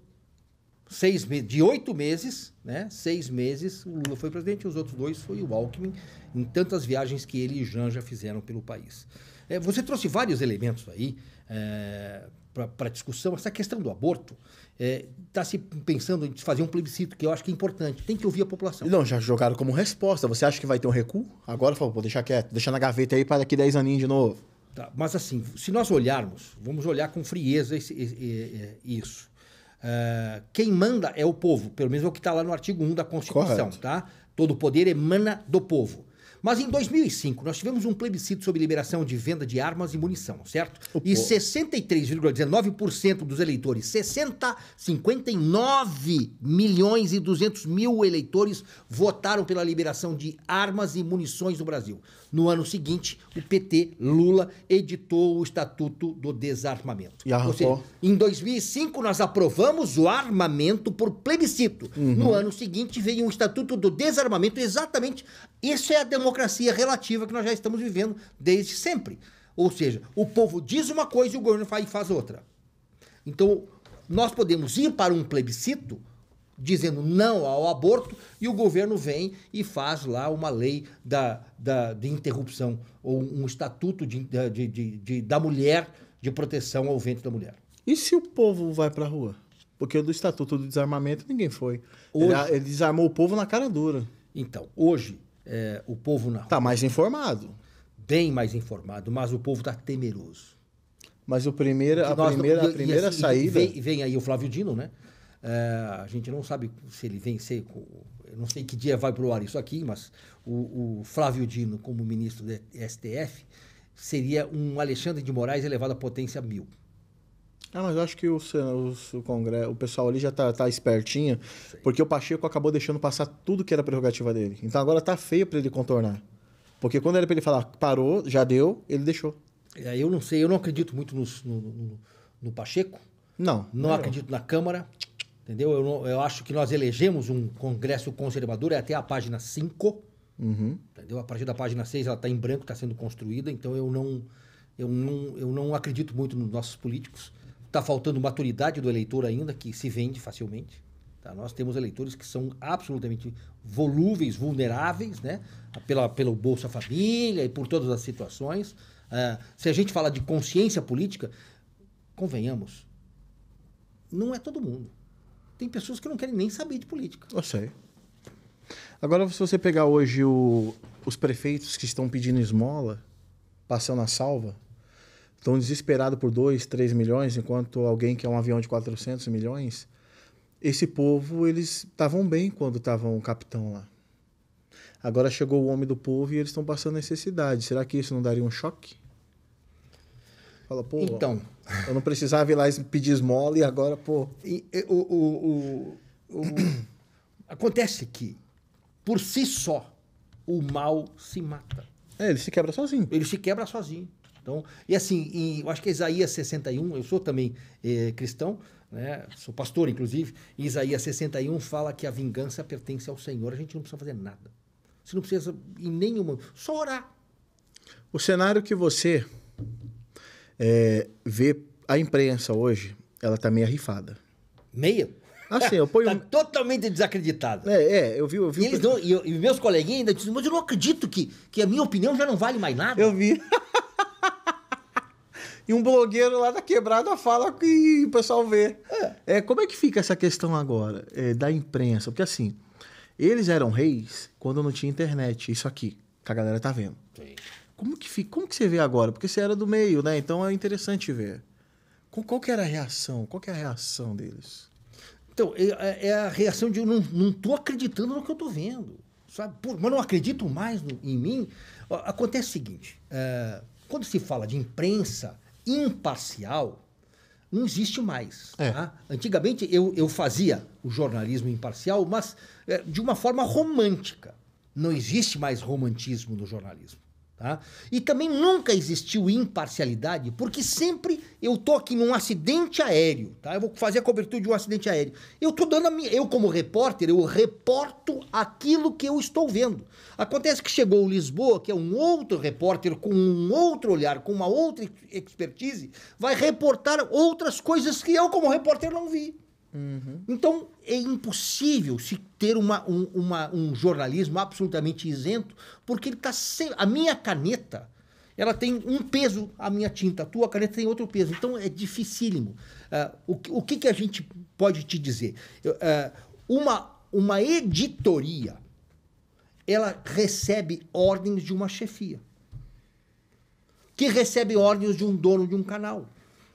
De 8 meses, né? 6 meses, o Lula foi presidente e os outros 2 foi o Alckmin, em tantas viagens que ele e Janja fizeram pelo país. Você trouxe vários elementos aí para discussão. Essa questão do aborto, está se pensando em fazer um plebiscito, que eu acho que é importante. Tem que ouvir a população. Não, já jogaram como resposta. Você acha que vai ter um recuo? Agora, vou deixar quieto, deixar na gaveta aí para daqui 10 aninhos de novo. Tá, mas assim, se nós olharmos, vamos olhar com frieza isso. Quem manda é o povo, pelo menos é o que está lá no artigo 1 da Constituição. Tá? Todo o poder emana do povo. Mas em 2005, nós tivemos um plebiscito sobre liberação de venda de armas e munição, certo? E 63,19% dos eleitores, 59 milhões e 200 mil eleitores votaram pela liberação de armas e munições no Brasil. No ano seguinte, o PT, Lula, editou o Estatuto do Desarmamento. Ou seja, em 2005, nós aprovamos o armamento por plebiscito. Uhum. No ano seguinte, veio o Estatuto do Desarmamento. Exatamente, isso é a democracia democracia relativa que nós já estamos vivendo desde sempre. Ou seja, o povo diz uma coisa e o governo faz outra. Então, nós podemos ir para um plebiscito dizendo não ao aborto e o governo vem e faz lá uma lei de interrupção ou um estatuto da mulher, de proteção ao ventre da mulher. E se o povo vai pra rua? Porque do Estatuto do Desarmamento ninguém foi. Hoje- Ele desarmou o povo na cara dura. Então, hoje, o povo na rua Tá mais informado. bem mais informado, mas o povo está temeroso. Mas a primeira assim, saída... Vem aí o Flávio Dino, né? A gente não sabe se ele vem ser... Eu não sei que dia vai pro ar isso aqui, mas o Flávio Dino, como ministro do STF, seria um Alexandre de Moraes elevado à potência 1000. Ah, mas eu acho que o Congresso, o pessoal ali já tá espertinho, porque o Pacheco acabou deixando passar tudo que era prerrogativa dele. Então agora tá feio para ele contornar. Porque quando era para ele falar parou, já deu, ele deixou. Eu não sei, eu não acredito muito no Pacheco, Não. não acredito na Câmara, entendeu? Eu acho que nós elegemos um Congresso conservador, é até a página 5, entendeu? A partir da página 6 ela está em branco, está sendo construída, então eu não acredito muito nos nossos políticos. Está faltando maturidade do eleitor ainda, que se vende facilmente. Tá? Nós temos eleitores que são absolutamente volúveis, vulneráveis, né? Pelo Bolsa Família e por todas as situações. Se a gente fala de consciência política, convenhamos, não é todo mundo. Tem pessoas que não querem nem saber de política. Eu sei. Agora, se você pegar hoje os prefeitos que estão pedindo esmola, passando a salva, estão desesperados por 2, 3 milhões, enquanto alguém quer um avião de 400 milhões, esse povo, eles estavam bem quando estavam o capitão lá. Agora chegou o homem do povo e eles estão passando necessidade. Será que isso não daria um choque? Fala, pô, Então, eu não precisava ir lá pedir esmola e agora, pô... Acontece que, por si só, o mal se mata. Ele se quebra sozinho. Ele se quebra sozinho. Então, e assim, eu acho que Isaías 61, eu sou também cristão, né? Sou pastor, inclusive, e Isaías 61 fala que a vingança pertence ao Senhor, a gente não precisa fazer nada. Você não precisa em nenhuma, só orar. O cenário que você vê a imprensa hoje, ela tá meio arrifada. Meia? Assim, eu ponho... Tá totalmente desacreditado. Eu vi... E meus coleguinhas ainda dizem, mas eu não acredito que a minha opinião já não vale mais nada. Eu vi. E um blogueiro lá da quebrada fala que o pessoal vê. Como é que fica essa questão agora da imprensa? Porque assim, eles eram reis quando não tinha internet. Isso aqui, que a galera tá vendo. Sim. Como que você vê agora? Porque você era do meio, né? Então é interessante ver. Qual que era a reação? Qual que é a reação deles? Então, é a reação de eu não tô acreditando no que eu tô vendo. Sabe? Mas não acredito mais em mim. Acontece o seguinte, quando se fala de imprensa imparcial, não existe mais. Tá? Antigamente eu fazia o jornalismo imparcial, mas de uma forma romântica. Não existe mais romantismo no jornalismo. Tá? E também nunca existiu imparcialidade, porque sempre eu tô aqui num acidente aéreo, tá? Eu vou fazer a cobertura de um acidente aéreo. Eu tô dando eu como repórter, eu reporto aquilo que eu estou vendo. Acontece que chegou o Lisboa, que é um outro repórter com um outro olhar, com uma outra expertise, vai reportar outras coisas que eu como repórter não vi. Então, é impossível se ter um jornalismo absolutamente isento, porque ele tá a minha caneta, ela tem um peso, a minha tinta, a tua caneta tem outro peso. Então, é dificílimo. O que a gente pode te dizer? Uma editoria, ela recebe ordens de uma chefia, que recebe ordens de um dono de um canal.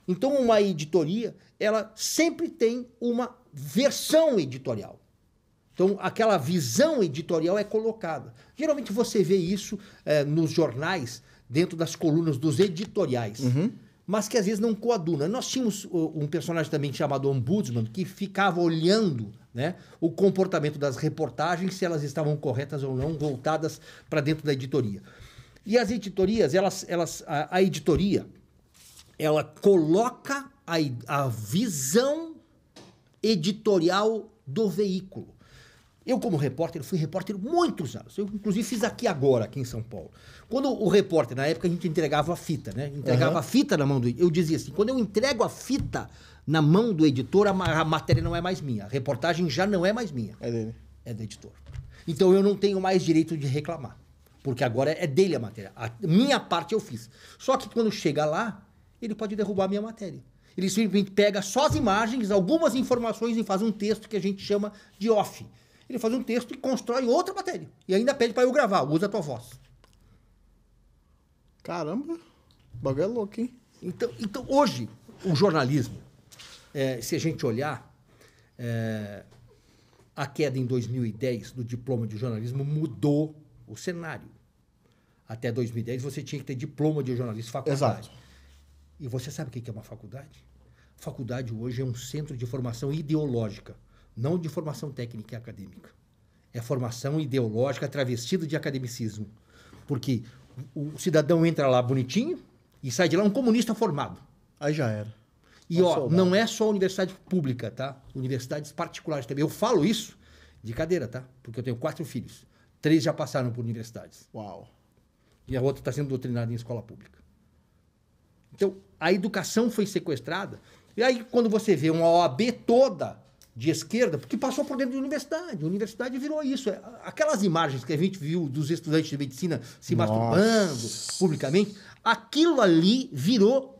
Então, uma editoria, ela sempre tem uma versão editorial. Então, aquela visão editorial é colocada. Geralmente você vê isso nos jornais, dentro das colunas dos editoriais, mas que às vezes não coaduna. Nós tínhamos um personagem também chamado Ombudsman, que ficava olhando, né, o comportamento das reportagens, se elas estavam corretas ou não, voltadas para dentro da editoria. E as editorias, a editoria, ela coloca a visão editorial do veículo. Eu, como repórter, fui repórter muitos anos. Eu, inclusive, fiz aqui agora, aqui em São Paulo. Quando o repórter, na época, a gente entregava a fita, né? Entregava a fita na mão do editor. Eu dizia assim, quando eu entrego a fita na mão do editor, a matéria não é mais minha. A reportagem já não é mais minha. É dele. É do editor. Então, eu não tenho mais direito de reclamar. Porque agora é dele a matéria. A minha parte eu fiz. Só que quando chega lá, ele pode derrubar a minha matéria. Ele simplesmente pega só as imagens, algumas informações e faz um texto que a gente chama de off. Ele faz um texto e constrói outra matéria. E ainda pede para eu gravar, usa a tua voz. Caramba, o bagulho é louco, hein? Então hoje, o jornalismo, se a gente olhar, a queda em 2010 do diploma de jornalismo mudou o cenário. Até 2010 você tinha que ter diploma de jornalismo, faculdade. Exato. E você sabe o que é uma faculdade? Faculdade hoje é um centro de formação ideológica, não de formação técnica e acadêmica. É formação ideológica travestida de academicismo. Porque o cidadão entra lá bonitinho e sai de lá um comunista formado. Aí já era. E não é só universidade pública, tá? Universidades particulares também. Eu falo isso de cadeira, tá? Porque eu tenho 4 filhos. 3 já passaram por universidades. Uau. E a outra está sendo doutrinada em escola pública. Então, a educação foi sequestrada. E aí, quando você vê uma OAB toda de esquerda, porque passou por dentro da universidade. A universidade virou isso. Aquelas imagens que a gente viu dos estudantes de medicina se masturbando publicamente, aquilo ali virou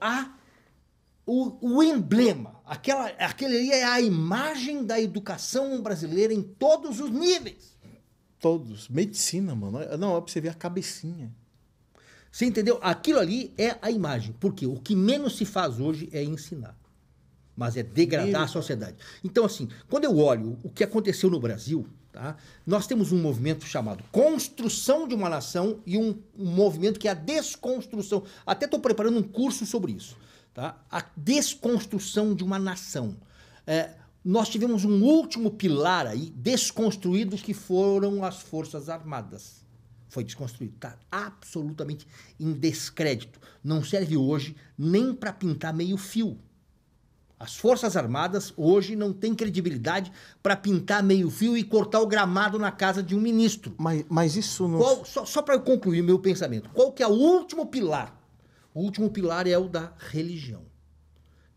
o emblema. Aquele ali é a imagem da educação brasileira em todos os níveis. Todos. Medicina, mano. Não, é pra você ver a cabecinha. Você entendeu? Aquilo ali é a imagem. Porque o que menos se faz hoje é ensinar. Mas é degradar a sociedade. Então, assim, quando eu olho o que aconteceu no Brasil, tá? Nós temos um movimento chamado construção de uma nação e um movimento que é a desconstrução. Até estou preparando um curso sobre isso. Tá? A desconstrução de uma nação. Nós tivemos um último pilar aí desconstruído que foram as Forças Armadas. Foi desconstruído. Está absolutamente em descrédito. Não serve hoje nem para pintar meio fio. As Forças Armadas hoje não têm credibilidade para pintar meio fio e cortar o gramado na casa de um ministro. Mas isso não... Só para eu concluir meu pensamento. Qual que é o último pilar? O último pilar é o da religião,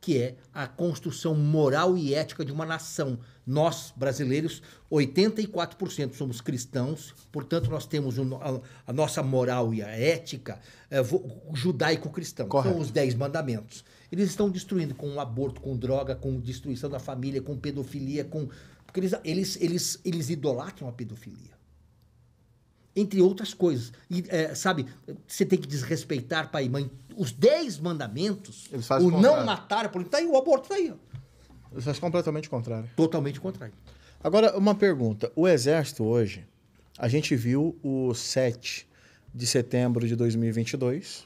que é a construção moral e ética de uma nação. Nós, brasileiros, 84% somos cristãos, portanto, nós temos a nossa moral e a ética judaico-cristã. São os 10 mandamentos. Eles estão destruindo com o aborto, com droga, com destruição da família, com pedofilia, porque eles idolatram a pedofilia. Entre outras coisas. E, sabe, você tem que desrespeitar pai e mãe. Os 10 mandamentos, o não matar, tá aí, o aborto tá aí. Ó. Eles fazem completamente o contrário. Totalmente contrário. Agora, uma pergunta. O Exército hoje, a gente viu o 7 de setembro de 2022,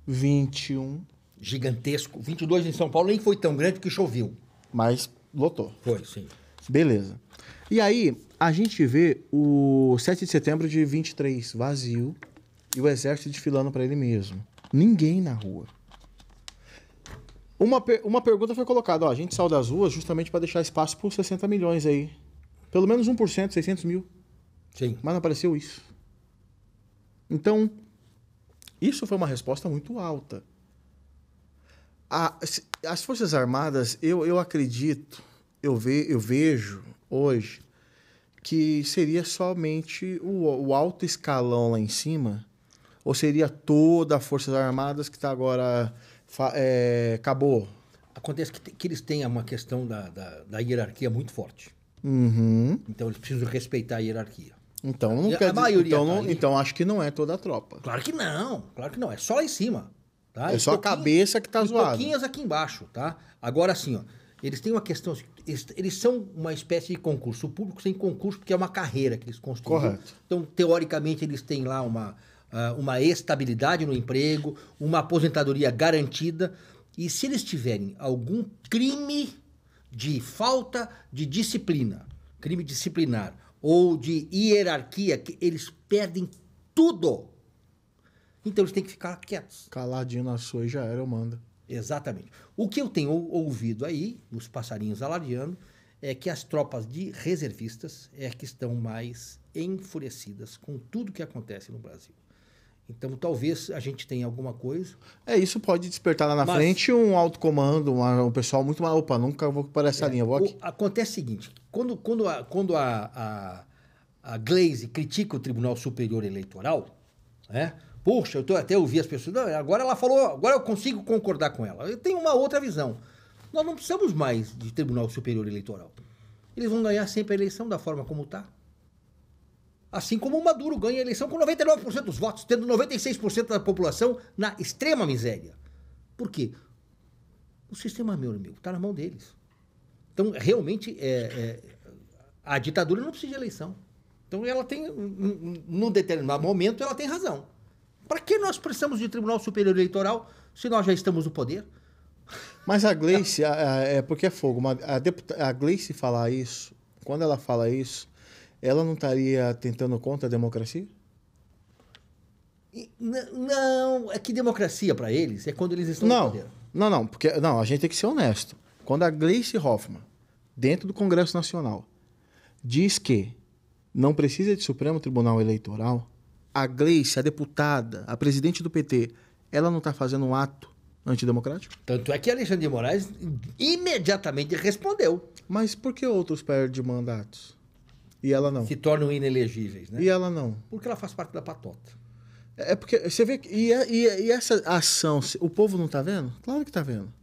21... Gigantesco. 22 em São Paulo nem foi tão grande que choveu. Mas lotou. Foi, sim. Beleza. E aí, a gente vê o 7 de setembro de 23 vazio e o Exército desfilando para ele mesmo. Ninguém na rua. Uma pergunta foi colocada, ó, a gente saiu das ruas justamente para deixar espaço por 60 milhões aí. Pelo menos 1%, 600 mil. Sim. Mas não apareceu isso. Então, isso foi uma resposta muito alta. As Forças Armadas, eu acredito, eu vejo hoje que seria somente o alto escalão lá em cima, ou seria toda a Forças Armadas que está agora... acabou. Acontece que eles têm uma questão da hierarquia muito forte. Uhum. Então eles precisam respeitar a hierarquia. Então não quer dizer, então acho que não é toda a tropa. Claro que não. É só lá em cima. Tá? É só a cabeça que tá zoada. Pouquinhas aqui embaixo, tá? Agora assim, ó, eles têm uma questão, eles são uma espécie de concurso. O público tem concurso porque é uma carreira que eles construíram. Correto. Então, teoricamente, eles têm lá uma estabilidade no emprego, uma aposentadoria garantida. E se eles tiverem algum crime de falta de disciplina, crime disciplinar ou de hierarquia, eles perdem tudo. Então eles têm que ficar quietos. Caladinho na sua e já era, eu mando. Exatamente. O que eu tenho ouvido aí, os passarinhos alardeando, é que as tropas de reservistas é que estão mais enfurecidas com tudo que acontece no Brasil. Então, talvez a gente tenha alguma coisa. Isso pode despertar lá na frente um alto comando, um pessoal muito mais. Opa, nunca vou por essa linha, vou aqui. Acontece o seguinte: quando a Glaze critica o Tribunal Superior Eleitoral, né? Poxa, eu até ouvi as pessoas. Não, agora ela falou, agora eu consigo concordar com ela. Eu tenho uma outra visão. Nós não precisamos mais de Tribunal Superior Eleitoral. Eles vão ganhar sempre a eleição da forma como está. Assim como o Maduro ganha a eleição com 99% dos votos, tendo 96% da população na extrema miséria. Por quê? O sistema, meu amigo, está na mão deles. Então, realmente, a ditadura não precisa de eleição. Então, ela tem, num determinado momento, ela tem razão. Para que nós precisamos de Tribunal Superior Eleitoral se nós já estamos no poder? Mas a Gleice, porque é fogo, a Gleice falar isso, quando ela fala isso, ela não estaria tentando contra a democracia? Não, é que democracia para eles é quando eles estão no poder. Não, porque a gente tem que ser honesto. Quando a Gleice Hoffmann, dentro do Congresso Nacional, diz que não precisa de Supremo Tribunal Eleitoral, a Gleice, a deputada, a presidente do PT, ela não está fazendo um ato antidemocrático? Tanto é que Alexandre de Moraes imediatamente respondeu. Mas por que outros perdem mandatos? E ela não? Se tornam inelegíveis, né? E ela não? Porque ela faz parte da patota. É porque você vê que... E essa ação, o povo não está vendo? Claro que está vendo.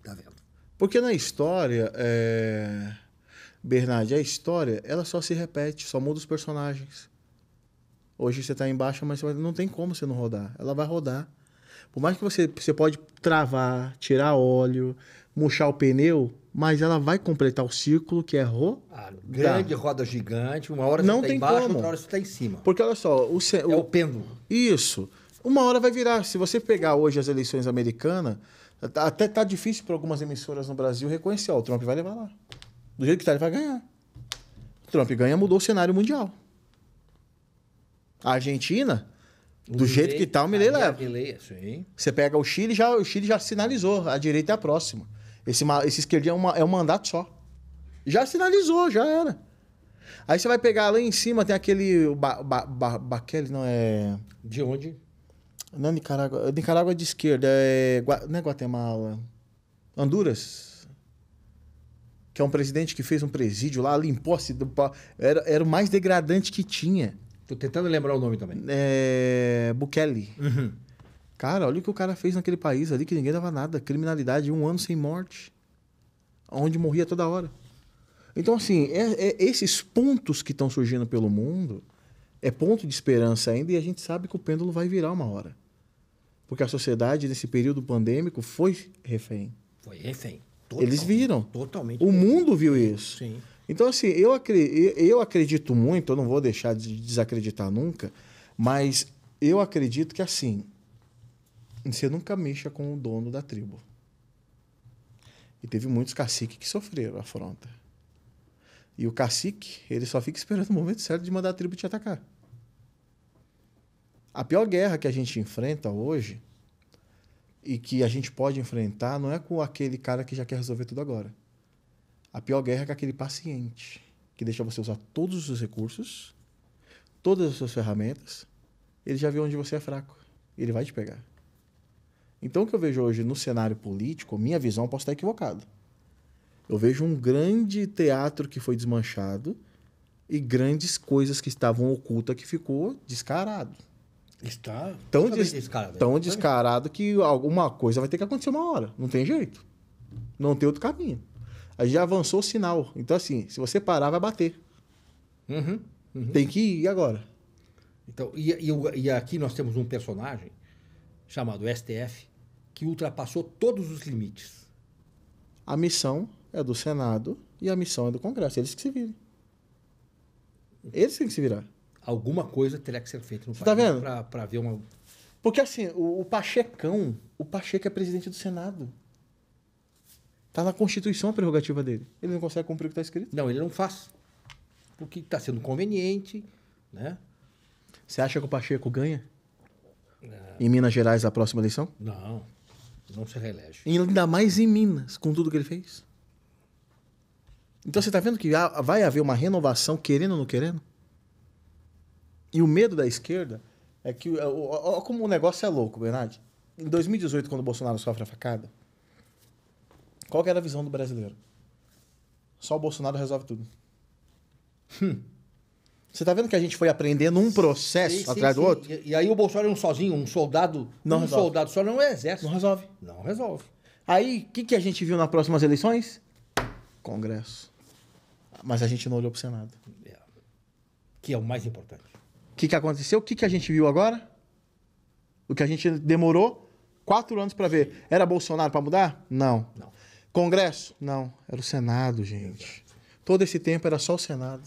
Tá vendo? Porque na história, Bernardo, a história, ela só se repete, só muda os personagens. Hoje você está embaixo, mas não tem como você não rodar. Ela vai rodar. Por mais que você pode travar, tirar óleo, murchar o pneu, mas ela vai completar o círculo que é grande roda gigante, uma hora não você está tem embaixo, como. outra hora você está em cima. Porque olha só, é o pêndulo. Isso. Uma hora vai virar. Se você pegar hoje as eleições americanas, até tá difícil para algumas emissoras no Brasil reconhecer. O Trump vai levar lá. Do jeito que tá, ele vai ganhar. O Trump ganha, mudou o cenário mundial. A Argentina, do jeito que tá, o Milei leva. Você pega o Chile já sinalizou. A direita é a próxima. Esse esquerdinho é um mandato só. Já sinalizou, já era. Aí você vai pegar lá em cima, tem aquele... Bakele, não é... De onde? Não, Nicarágua. Nicarágua é de esquerda. Não é Guatemala. Honduras. Que é um presidente que fez um presídio lá, limpou... Era o mais degradante que tinha. Tô tentando lembrar o nome também. Bukele. Uhum. Cara, olha o que o cara fez naquele país ali, que ninguém dava nada. Criminalidade, 1 ano sem morte. Onde morria toda hora. Então, assim, esses pontos que estão surgindo pelo mundo é ponto de esperança ainda e a gente sabe que o pêndulo vai virar uma hora. Porque a sociedade, nesse período pandêmico, foi refém. Foi refém. Eles viram. Totalmente. O mundo viu isso. Sim. Então, assim, eu acredito muito, eu não vou deixar de desacreditar nunca, mas eu acredito que, assim, você nunca mexa com o dono da tribo. E teve muitos caciques que sofreram a afronta. E o cacique, ele só fica esperando o momento certo de mandar a tribo te atacar. A pior guerra que a gente enfrenta hoje, e que a gente pode enfrentar, não é com aquele cara que já quer resolver tudo agora. A pior guerra é com aquele paciente, que deixa você usar todos os seus recursos, todas as suas ferramentas, ele já viu onde você é fraco. Ele vai te pegar. Então, o que eu vejo hoje no cenário político, minha visão, posso estar equivocado. Eu vejo um grande teatro que foi desmanchado e grandes coisas que estavam ocultas que ficou descarado. Está tão descarado que alguma coisa vai ter que acontecer uma hora. Não tem jeito. Não tem outro caminho. Aí já avançou o sinal. Então, assim, se você parar, vai bater. Uhum. Tem que ir agora. Então, e aqui nós temos um personagem chamado STF que ultrapassou todos os limites. A missão é do Senado e a missão é do Congresso. Eles que se virem. Eles têm que se virar. Alguma coisa teria que ser feita no país. Tá vendo? Para ver uma... Porque assim, o Pacheco é presidente do Senado. Tá na Constituição a prerrogativa dele. Ele não consegue cumprir o que está escrito? Não, ele não faz. Porque está sendo conveniente, né? Você acha que o Pacheco ganha? Em Minas Gerais a próxima eleição? Não se reelege. E ainda mais em Minas, com tudo que ele fez. Então você está vendo que vai haver uma renovação, querendo ou não querendo? E o medo da esquerda é que... Olha como o negócio é louco, Bernardo. Em 2018, quando o Bolsonaro sofre a facada, qual que era a visão do brasileiro? Só o Bolsonaro resolve tudo. Você está vendo que a gente foi aprendendo um processo atrás do outro? E aí o Bolsonaro é um sozinho, um soldado... Não um resolve. soldado só não é exército. Não resolve. Não resolve. Aí, o que a gente viu nas próximas eleições? Congresso. Mas a gente não olhou para o Senado. Que é o mais importante. O que aconteceu? O que a gente viu agora? O que a gente demorou 4 anos para ver. Era Bolsonaro para mudar? Não. Congresso? Não. Era o Senado, gente. Exato. Todo esse tempo era só o Senado.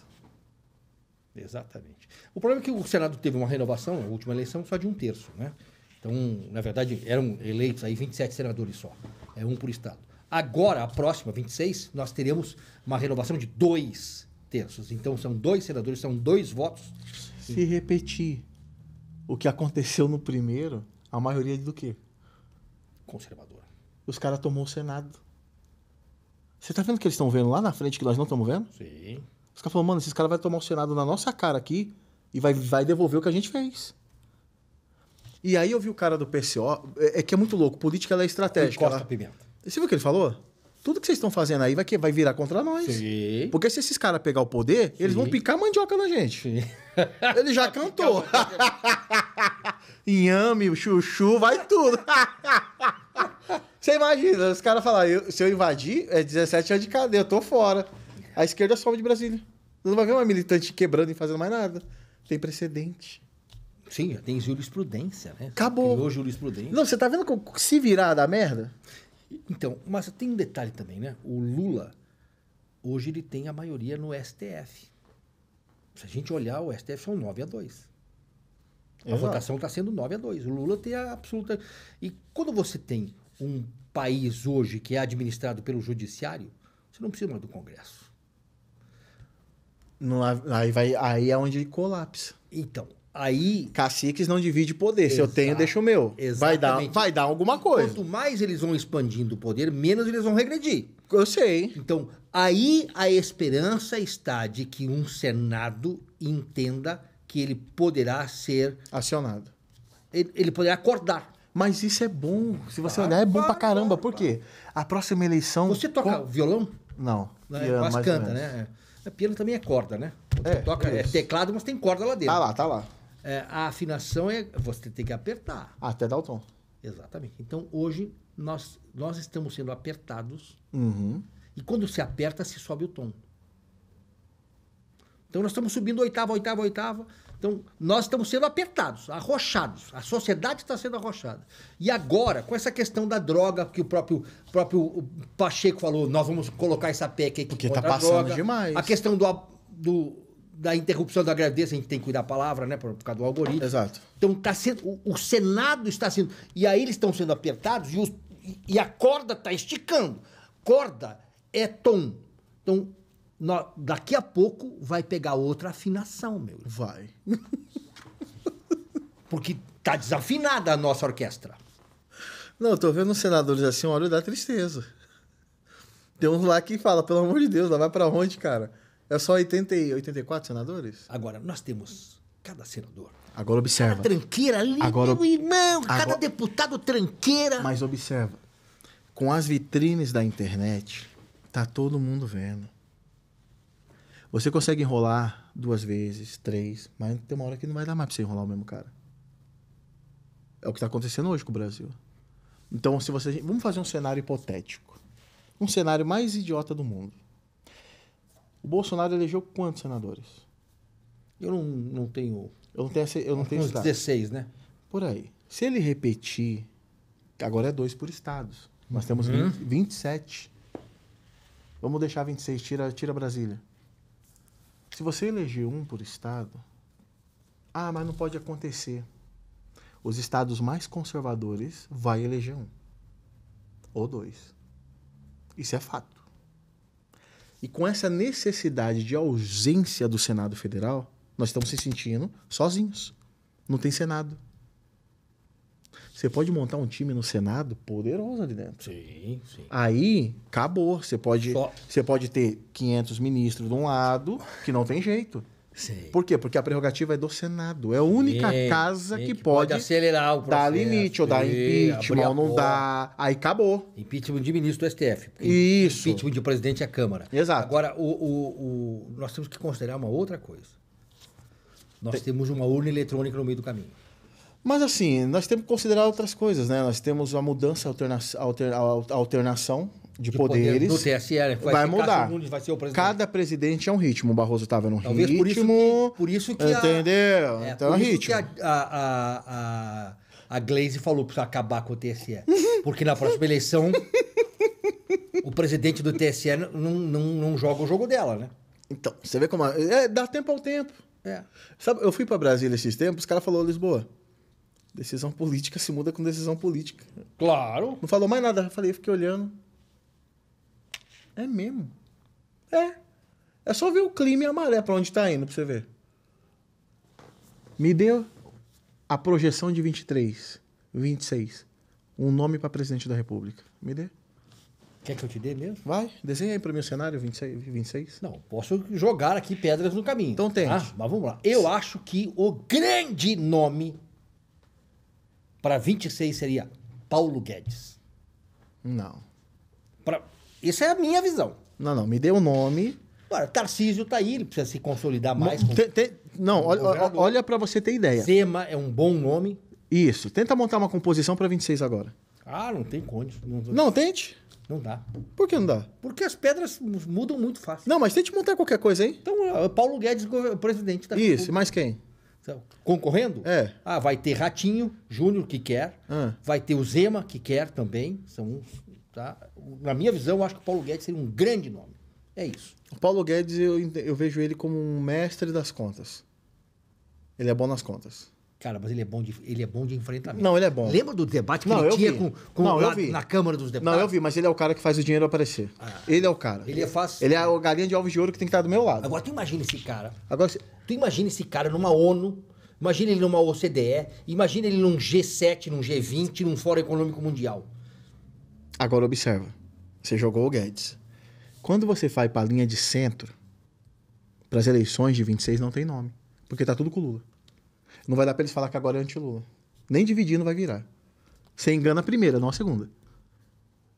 Exatamente. O problema é que o Senado teve uma renovação, a última eleição, só de 1/3, né? Então, na verdade, eram eleitos aí 27 senadores só. É um por estado. Agora, a próxima, 26, nós teremos uma renovação de 2/3. Então, são 2 senadores, são 2 votos. Se repetir o que aconteceu no primeiro, a maioria do quê? Conservador. Os caras tomou o Senado. Você tá vendo que eles estão vendo lá na frente que nós não estamos vendo? Sim. Os caras falaram, mano, esses caras vão tomar o Senado na nossa cara aqui e vai devolver o que a gente fez. E aí eu vi o cara do PCO, é que é muito louco, política ela é estratégica. Costa Pimenta. Você viu o que ele falou? Tudo que vocês estão fazendo aí vai virar contra nós. Sim. Porque se esses caras pegar o poder, eles vão picar mandioca na gente. Sim. Ele já cantou. Inhame, chuchu, vai tudo. Você imagina, os caras falam, se eu invadir, é 17 anos de cadeia, eu tô fora. A esquerda sobe de Brasília. Você não vai ver uma militante quebrando e fazendo mais nada. Tem precedente. Sim, tem jurisprudência, né? Acabou. Criou jurisprudência. Não, você tá vendo que se virar da merda? Então, mas tem um detalhe também, né? O Lula, hoje ele tem a maioria no STF. Se a gente olhar, o STF são 9-2. A Exato. votação está sendo 9-2. O Lula tem a absoluta... E quando você tem um país hoje que é administrado pelo judiciário, você não precisa mais do Congresso. Não, aí é onde colapsa. Então, aí... Caciques não divide poder. Se eu tenho, deixa o meu. Exatamente. Vai dar alguma coisa. Quanto mais eles vão expandindo o poder, menos eles vão regredir. Eu sei. Então, aí a esperança está de que um Senado entenda que ele poderá ser... Acionado. Ele poderá acordar. Mas isso é bom. Se você olhar, é bom pra caramba. Por quê? A próxima eleição... Você toca violão? Não. Piano, mas mais canta, ou menos. né? Piano também é corda, né? Você toca isso. teclado, mas tem corda lá dentro. Tá lá. A afinação é... Você tem que apertar. Até dar o tom. Exatamente. Então, hoje, nós estamos sendo apertados. Uhum. E quando se aperta, se sobe o tom. Então, nós estamos subindo oitava. Então, nós estamos sendo apertados, arrochados. A sociedade está sendo arrochada. E agora, com essa questão da droga, que o próprio Pacheco falou, nós vamos colocar essa PEC aqui Porque contra tá passando a droga. demais. A questão da interrupção da gravidez, a gente tem que cuidar da palavra, né? Por causa do algoritmo. Exato. Então, o Senado está sendo... E aí eles estão sendo apertados e a corda está esticando. Corda é tom. Então, daqui a pouco vai pegar outra afinação, meu. Vai. Porque tá desafinada a nossa orquestra. Não, eu tô vendo os senadores assim, olha, dá tristeza. Tem uns lá que fala, pelo amor de Deus, vai pra onde, cara? É só 84 senadores? Agora, nós temos cada senador. Agora observa. Cada tranqueira ali, Agora- meu irmão. Cada agora- deputado tranqueira. Mas observa. Com as vitrines da internet, tá todo mundo vendo. Você consegue enrolar 2 vezes, 3, mas tem uma hora que não vai dar mais pra você enrolar o mesmo cara. É o que tá acontecendo hoje com o Brasil. Então, vamos fazer um cenário hipotético. Um cenário mais idiota do mundo. O Bolsonaro elegeu quantos senadores? Eu não tenho... Eu não tenho Uns esse dado. 16, né? Por aí. Se ele repetir, agora é 2 por estados. Nós temos 27. Vamos deixar 26, tira Brasília. Se você eleger 1 por estado, mas não pode acontecer. Os estados mais conservadores vai eleger 1. Ou 2. Isso é fato. E com essa necessidade de ausência do Senado Federal, nós estamos se sentindo sozinhos. Não tem Senado. Você pode montar um time no Senado poderoso ali dentro. Sim, sim. Aí, acabou. Você pode ter 500 ministros de um lado, que não tem jeito. Sim. Por quê? Porque a prerrogativa é do Senado. É a única casa que pode acelerar o processo. dar limite, ou dar impeachment, ou não dar. Aí acabou. Impeachment de ministro do STF. Isso. Impeachment de presidente é a Câmara. Exato. Agora, nós temos que considerar uma outra coisa. Nós temos uma urna eletrônica no meio do caminho. Mas assim, nós temos que considerar outras coisas, né? Nós temos a mudança, a alternação de poderes. Do TSE, né? Vai mudar. Nunes vai ser o presidente. Cada presidente é um ritmo. O Barroso estava num Talvez ritmo. por isso que entendeu? Então é um por isso ritmo. que a Glaze falou para acabar com o TSE. Porque na próxima eleição, o presidente do TSE não joga o jogo dela, né? Então, você vê como. Dá tempo ao tempo. É. Sabe, eu fui para Brasília esses tempos, os caras falaram, Lisboa, decisão política se muda com decisão política. Claro. Não falou mais nada. Eu falei, fiquei olhando. É mesmo. É só ver o clima e a maré pra onde tá indo pra você ver. Me deu a projeção de 23, 26. Um nome pra presidente da República. Me dê. Quer que eu te dê mesmo? Vai, desenha aí pra mim o cenário 26. Não, posso jogar aqui pedras no caminho. Então tente. Mas vamos lá. Eu acho que o grande nome para 26 seria Paulo Guedes. Não. Essa é a minha visão. Não. Me dê o nome. Agora, Tarcísio tá aí, ele precisa se consolidar mais. Não, olha pra você ter ideia. Zema é um bom nome. Isso. Tenta montar uma composição pra 26 agora. Não tem condições. Não, tente. Não dá. Por que não dá? Porque as pedras mudam muito fácil. Não, mas tente montar qualquer coisa aí. Então, Paulo Guedes, presidente da Isso, República. mais quem? Concorrendo? É. Vai ter Ratinho Júnior, que quer. Vai ter o Zema, que quer também. São uns, tá? Na minha visão, eu acho que o Paulo Guedes seria um grande nome. É isso. O Paulo Guedes, eu vejo ele como um mestre das contas. Ele é bom nas contas. Cara, mas ele é bom de enfrentamento. Não, ele é bom. Lembra do debate que ele tinha na Câmara dos Deputados? Não, eu vi, mas ele é o cara que faz o dinheiro aparecer. Ele é o cara. Ele é fácil. Ele é a galinha de ovos de ouro que tem que estar do meu lado. Agora, tu imagina esse cara. Tu imagina esse cara numa ONU, imagina ele numa OCDE, imagina ele num G7, num G20, num Fórum Econômico Mundial. Agora observa. Você jogou o Guedes. Quando você vai pra linha de centro, para as eleições de 26 não tem nome. Porque tá tudo com o Lula. Não vai dar pra eles falar que agora é anti-Lula. Nem dividir não vai virar. Você engana a primeira, não a segunda.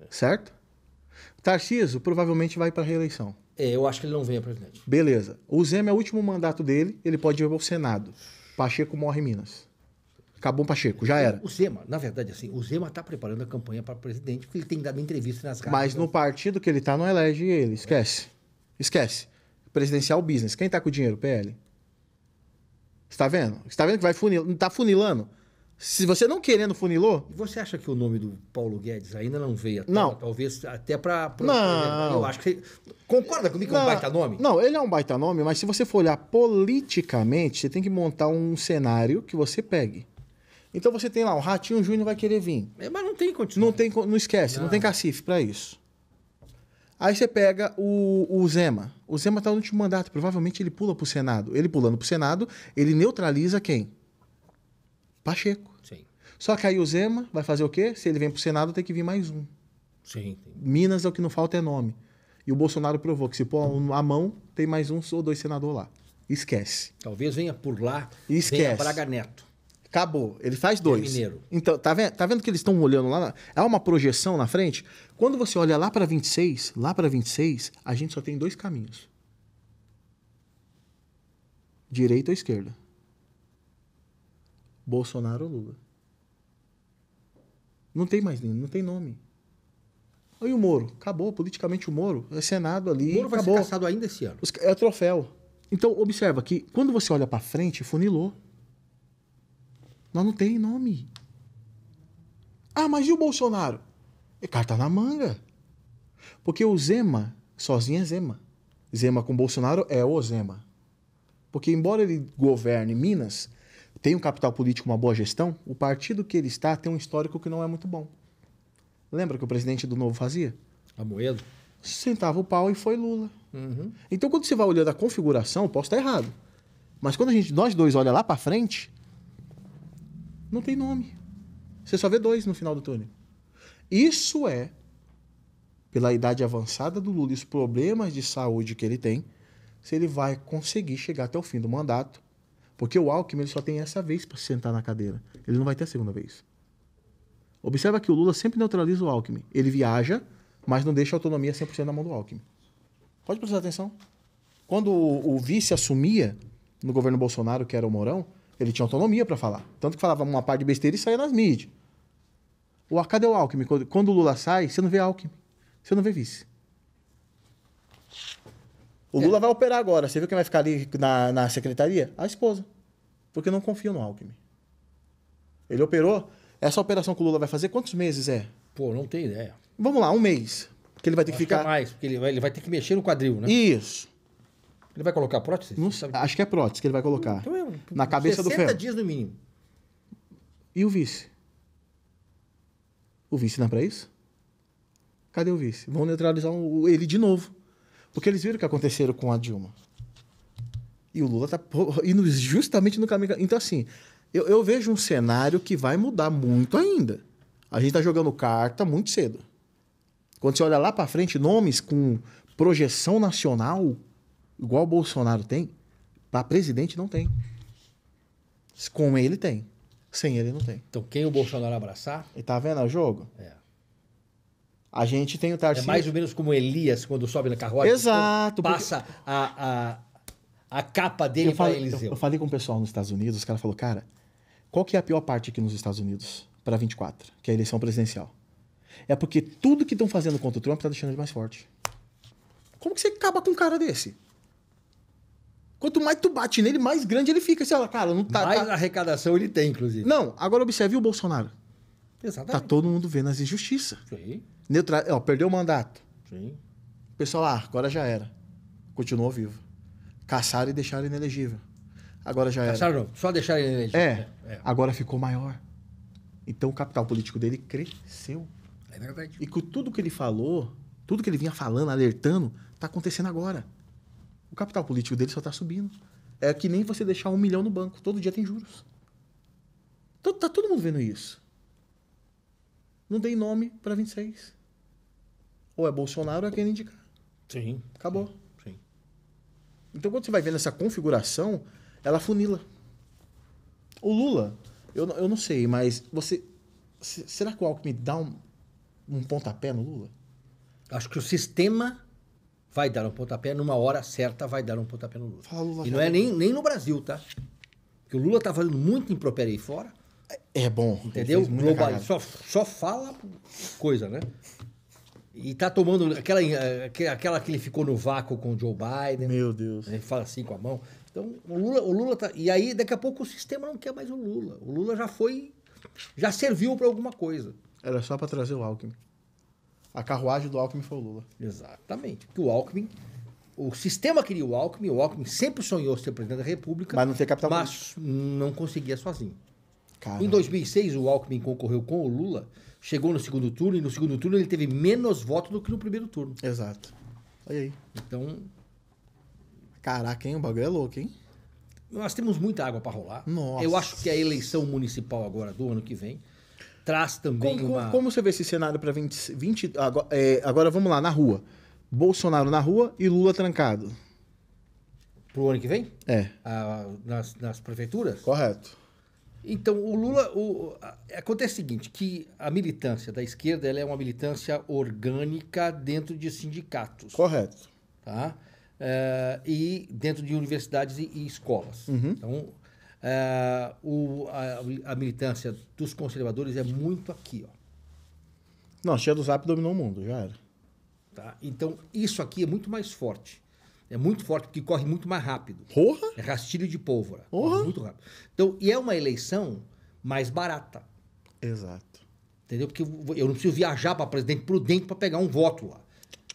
Certo? Tarcísio provavelmente vai pra reeleição. Eu acho que ele não vem a presidente. Beleza. O Zema é o último mandato dele, ele pode ir ao Senado. Pacheco morre em Minas. Acabou o Pacheco, já era. O Zema, na verdade, assim, o Zema tá preparando a campanha para presidente, porque ele tem dado entrevista nas rádios. Mas no partido que ele tá, não elege ele. Esquece. Esquece. Presidencial business. Quem tá com o dinheiro? PL. Você tá vendo? Você tá vendo que vai funilando? Tá funilando? Se você não querendo funilou... E você acha que o nome do Paulo Guedes ainda não veio? Não. Talvez até para... Não. Eu acho que você... Concorda comigo que é um baita nome? Não, ele é um baita nome, mas se você for olhar politicamente, você tem que montar um cenário que você pegue. Então você tem lá, o Ratinho Júnior vai querer vir. Mas não tem condição. Não esquece, não tem cacife pra isso. Aí você pega o Zema. O Zema tá no último mandato, provavelmente ele pula pro Senado. Ele pulando pro Senado, ele neutraliza quem? Pacheco. Sim. Só que aí o Zema vai fazer o quê? Se ele vem pro Senado, tem que vir mais um. Sim. Minas é o que não falta é nome. E o Bolsonaro provou que se pôr a mão, tem mais um ou dois senadores lá. Esquece. Talvez venha por lá, Esquece. venha Braga Neto. Acabou. Ele faz dois. Mineiro. Então, tá vendo que eles estão olhando lá? É uma projeção na frente. Quando você olha lá para 26, a gente só tem dois caminhos. Direita ou esquerda? Bolsonaro ou Lula? Não tem mais ninguém, não tem nome. E o Moro? Acabou, politicamente o Moro. É Senado ali, O Moro vai acabou. ser caçado ainda esse ano. É troféu. Então, observa que quando você olha para frente, funilou. Nós não tem nome. Ah, mas e o Bolsonaro? É carta na manga. Porque o Zema, sozinho é Zema. Zema com Bolsonaro é o Zema. Porque embora ele governe Minas, tenha um capital político, uma boa gestão, o partido que ele está tem um histórico que não é muito bom. Lembra que o presidente do Novo fazia? Amoedo. Sentava o pau e foi Lula. Uhum. Então, quando você vai olhando a configuração, posso estar errado. Mas quando nós dois olha lá para frente, não tem nome. Você só vê 2 no final do túnel. Isso é, pela idade avançada do Lula e os problemas de saúde que ele tem, se ele vai conseguir chegar até o fim do mandato. Porque o Alckmin ele só tem essa vez para sentar na cadeira. Ele não vai ter a segunda vez. Observa que o Lula sempre neutraliza o Alckmin. Ele viaja, mas não deixa a autonomia 100% na mão do Alckmin. Pode prestar atenção. Quando o vice assumia no governo Bolsonaro, que era o Mourão, ele tinha autonomia para falar. Tanto que falava uma parte de besteira e saía nas mídias. Cadê o Alckmin? Quando o Lula sai, você não vê Alckmin. Você não vê vice. O Lula vai operar agora. Você viu quem vai ficar ali na secretaria? A esposa. Porque não confia no Alckmin. Ele operou. Essa operação que o Lula vai fazer, quantos meses é? Pô, não tenho ideia. Vamos lá, 1 mês. Porque ele vai ter que ficar... mais, porque ele vai ter que mexer no quadril, né? Isso. Ele vai colocar prótese? Não, acho que é prótese que ele vai colocar. Então, na cabeça do ferro. 60 dias no mínimo. E o vice? O vice não é pra isso? Cadê o vice? Vão neutralizar ele de novo. Porque eles viram o que aconteceram com a Dilma. E o Lula tá indo justamente no caminho... Então, assim, eu vejo um cenário que vai mudar muito ainda. A gente tá jogando carta muito cedo. Quando você olha lá pra frente, nomes com projeção nacional, igual o Bolsonaro tem, pra presidente não tem. Com ele tem. Sem ele não tem. Então, quem o Bolsonaro abraçar... E tá vendo o jogo? É. A gente tem o É Tarcísio... mais ou menos como Elias, quando sobe na carruagem. Exato. Passa a capa dele para Eliseu. Eu falei com o pessoal nos Estados Unidos, os caras falaram, cara, qual que é a pior parte aqui nos Estados Unidos para 24, que é a eleição presidencial? É porque tudo que estão fazendo contra o Trump tá deixando ele mais forte. Como que você acaba com um cara desse? Quanto mais tu bate nele, mais grande ele fica. Você fala, cara, não tá... Mais arrecadação ele tem, inclusive. Não, agora observe o Bolsonaro. Exatamente. Tá todo mundo vendo as injustiças. Sim. Perdeu o mandato. Sim. O pessoal, agora já era. Continuou vivo. Caçaram e deixaram inelegível. Agora já era. Caçaram não, só deixaram ele eleger. Agora ficou maior. Então o capital político dele cresceu. É verdade. E com tudo que ele falou, tudo que ele vinha falando, alertando, tá acontecendo agora. O capital político dele só tá subindo. É que nem você deixar 1 milhão no banco. Todo dia tem juros. Tá todo mundo vendo isso. Não tem nome para 26. Ou é Bolsonaro ou é quem ele indicar. Sim. Acabou. Sim. Então, quando você vai vendo essa configuração, ela funila. O Lula, eu não sei, mas será que o Alckmin dá um pontapé no Lula? Acho que o sistema vai dar um pontapé, numa hora certa vai dar um pontapé no Lula. Fala, Lula, e não é nem no Brasil, tá? Porque o Lula tá fazendo muito impropério aí fora. É bom. Entendeu? Global, só fala coisa, né? E tá tomando aquela que ele ficou no vácuo com o Joe Biden. Meu Deus. Ele fala assim com a mão. Então, o Lula tá... E aí, daqui a pouco, o sistema não quer mais o Lula. O Lula já serviu para alguma coisa. Era só para trazer o Alckmin. A carruagem do Alckmin foi o Lula. Exatamente. Porque o Alckmin... O sistema queria o Alckmin sempre sonhou ser presidente da República. Mas não tem capital Mas não conseguia sozinho. Caramba. Em 2006, o Alckmin concorreu com o Lula, chegou no segundo turno, e no segundo turno ele teve menos votos do que no primeiro turno. Exato. Olha aí. Então, caraca, hein? O bagulho é louco, hein? nós temos muita água para rolar. Nossa. Eu acho que a eleição municipal agora, do ano que vem, traz também Como você vê esse cenário para 20... Agora vamos lá, na rua. Bolsonaro na rua e Lula trancado. Pro ano que vem? É. Nas prefeituras? Correto. Então, o Lula... acontece o seguinte, que a militância da esquerda ela é uma militância orgânica dentro de sindicatos. Correto. Tá? E dentro de universidades e escolas. Uhum. Então, a militância dos conservadores é muito aqui, ó. Não, a tia do Zap dominou o mundo, já era. Tá? Então, isso aqui é muito mais forte. É muito forte porque corre muito mais rápido. Porra! É rastilho de pólvora. Porra! Corre muito rápido. Então, e é uma eleição mais barata. Exato. Entendeu? Porque eu não preciso viajar para Presidente Prudente para pegar um voto lá.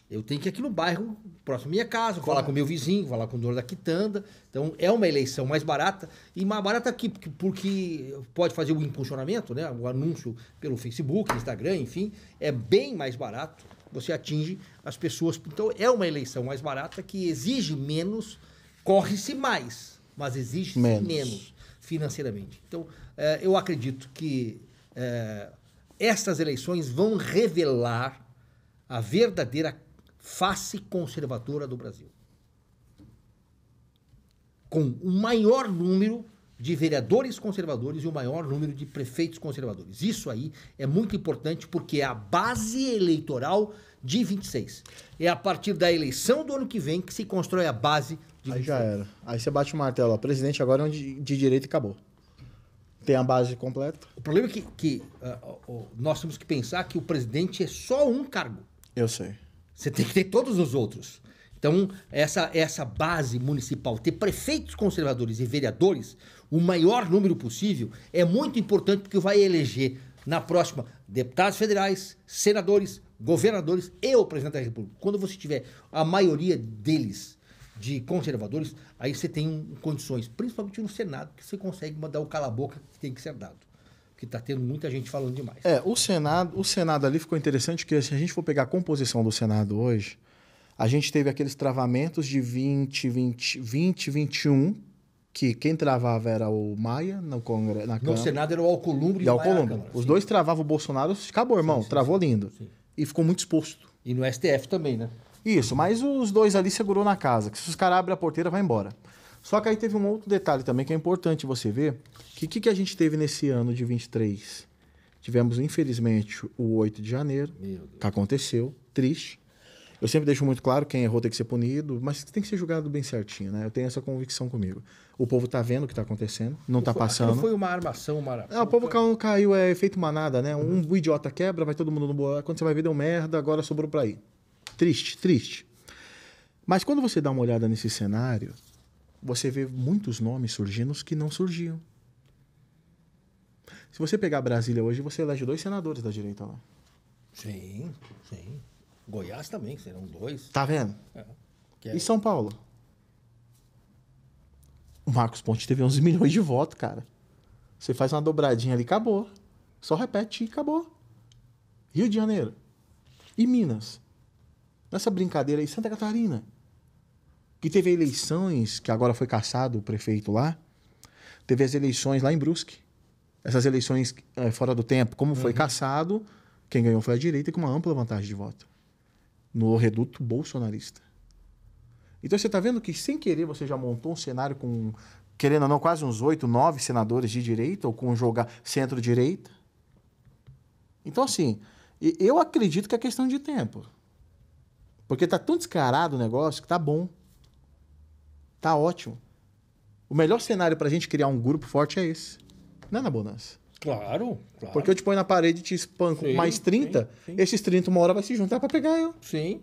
Eu tenho que ir aqui no bairro, próximo à minha casa, falar com o meu vizinho, falar com o dono da quitanda. Então, é uma eleição mais barata. E mais barata aqui, porque pode fazer o impulsionamento, né? O anúncio pelo Facebook, Instagram, enfim. É bem mais barato. Você atinge as pessoas. Então, é uma eleição mais barata que exige menos, corre-se mais, mas exige menos financeiramente. Então, eu acredito que estas eleições vão revelar a verdadeira face conservadora do Brasil. Com o maior número de vereadores conservadores e o maior número de prefeitos conservadores. Isso aí é muito importante porque é a base eleitoral de 26. É a partir da eleição do ano que vem que se constrói a base de 26. Aí já era. Aí você bate o martelo. O presidente agora é um de direita e acabou. Tem a base completa. O problema é que nós temos que pensar que o presidente é só um cargo. Eu sei. Você tem que ter todos os outros. Então, essa base municipal, ter prefeitos conservadores e vereadores, o maior número possível, é muito importante porque vai eleger na próxima deputados federais, senadores, governadores e o presidente da República. Quando você tiver a maioria deles de conservadores, aí você tem condições, principalmente no Senado, que você consegue mandar o cala-boca que tem que ser dado. Porque está tendo muita gente falando demais. O Senado ali ficou interessante, porque se a gente for pegar a composição do Senado hoje, a gente teve aqueles travamentos de 21, que quem travava era o Maia na Câmara. No Senado era o Alcolumbre e o Maia na Câmara. Os dois travavam o Bolsonaro, acabou, irmão, travou lindo. Sim. E ficou muito exposto. E no STF também, né? Isso, mas os dois ali segurou na casa, que se os caras abrem a porteira, vai embora. Só que aí teve um outro detalhe também que é importante você ver, que a gente teve nesse ano de 23? Tivemos, infelizmente, o 8 de janeiro, que aconteceu, triste. Eu sempre deixo muito claro, quem errou tem que ser punido, mas tem que ser julgado bem certinho, né? Eu tenho essa convicção comigo. O povo tá vendo o que tá acontecendo, não tá passando. Não foi uma armação, o povo caiu, é efeito manada, né? Um idiota quebra, vai todo mundo no boa. Quando você vai ver, deu merda, agora sobrou pra ir. Triste, triste. Mas quando você dá uma olhada nesse cenário, você vê muitos nomes surgindo que não surgiam. Se você pegar Brasília hoje, você elege 2 senadores da direita lá. Sim, sim. Goiás também, serão 2. Tá vendo? E São Paulo? O Marcos Pontes teve 11 milhões de votos, cara. Você faz uma dobradinha ali, acabou. Só repete e acabou. Rio de Janeiro. E Minas. Nessa brincadeira aí, Santa Catarina. Que teve eleições, que agora foi cassado o prefeito lá. Teve as eleições lá em Brusque. Essas eleições fora do tempo, como foi cassado, quem ganhou foi a direita com uma ampla vantagem de voto. No reduto bolsonarista. Então você está vendo que, sem querer, você já montou um cenário com, querendo ou não, quase uns 8, 9 senadores de direita, ou com jogar centro-direita. Então, assim, eu acredito que é questão de tempo. Porque está tão descarado o negócio que tá bom. Tá ótimo. O melhor cenário para a gente criar um grupo forte é esse. Não é na Bonança. Claro. Porque eu te ponho na parede e te espanco com mais 30, sim. Esses 30 uma hora vai se juntar para pegar eu. Sim.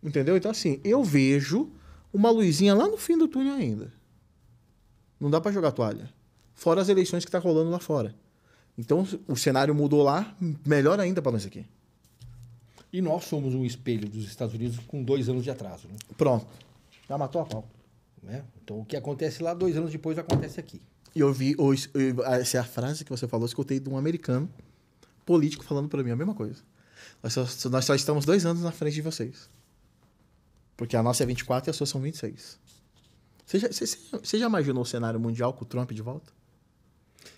Entendeu? Então, assim, eu vejo uma luzinha lá no fim do túnel ainda. Não dá para jogar toalha. Fora as eleições que tá rolando lá fora. Então, o cenário mudou lá, melhor ainda para nós aqui. E nós somos um espelho dos Estados Unidos com 2 anos de atraso, né? Pronto. Já matou a pau. Então, o que acontece lá, 2 anos depois, acontece aqui. E eu vi, essa é a frase que você falou, eu escutei de um americano político falando para mim a mesma coisa. Nós só estamos 2 anos na frente de vocês. Porque a nossa é 24 e a sua são 26. Você já imaginou o cenário mundial com o Trump de volta?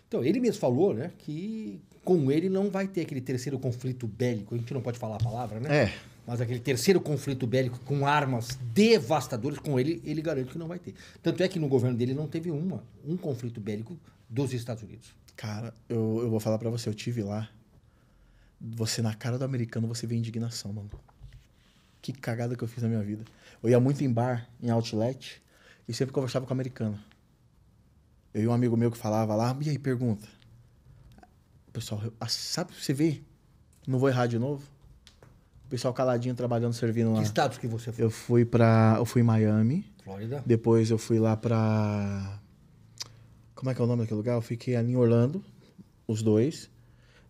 Então, ele mesmo falou, né, que com ele não vai ter aquele terceiro conflito bélico. A gente não pode falar a palavra, né? Mas aquele terceiro conflito bélico com armas devastadoras, com ele garante que não vai ter. Tanto é que no governo dele não teve um conflito bélico dos Estados Unidos. Cara, eu vou falar pra você, eu tive lá. Você, na cara do americano, você vê indignação, mano. Que cagada que eu fiz na minha vida. Eu ia muito em bar, em outlet, e sempre conversava com o americano. Eu e um amigo meu que falava lá, e aí, pergunta. Pessoal, sabe, você vê? Não vou errar de novo. O pessoal caladinho, trabalhando, servindo lá. Que estados que você foi? Eu fui em Miami. Flórida. Depois eu fui lá pra... Como é que é o nome daquele lugar? Eu fiquei ali em Orlando, os 2.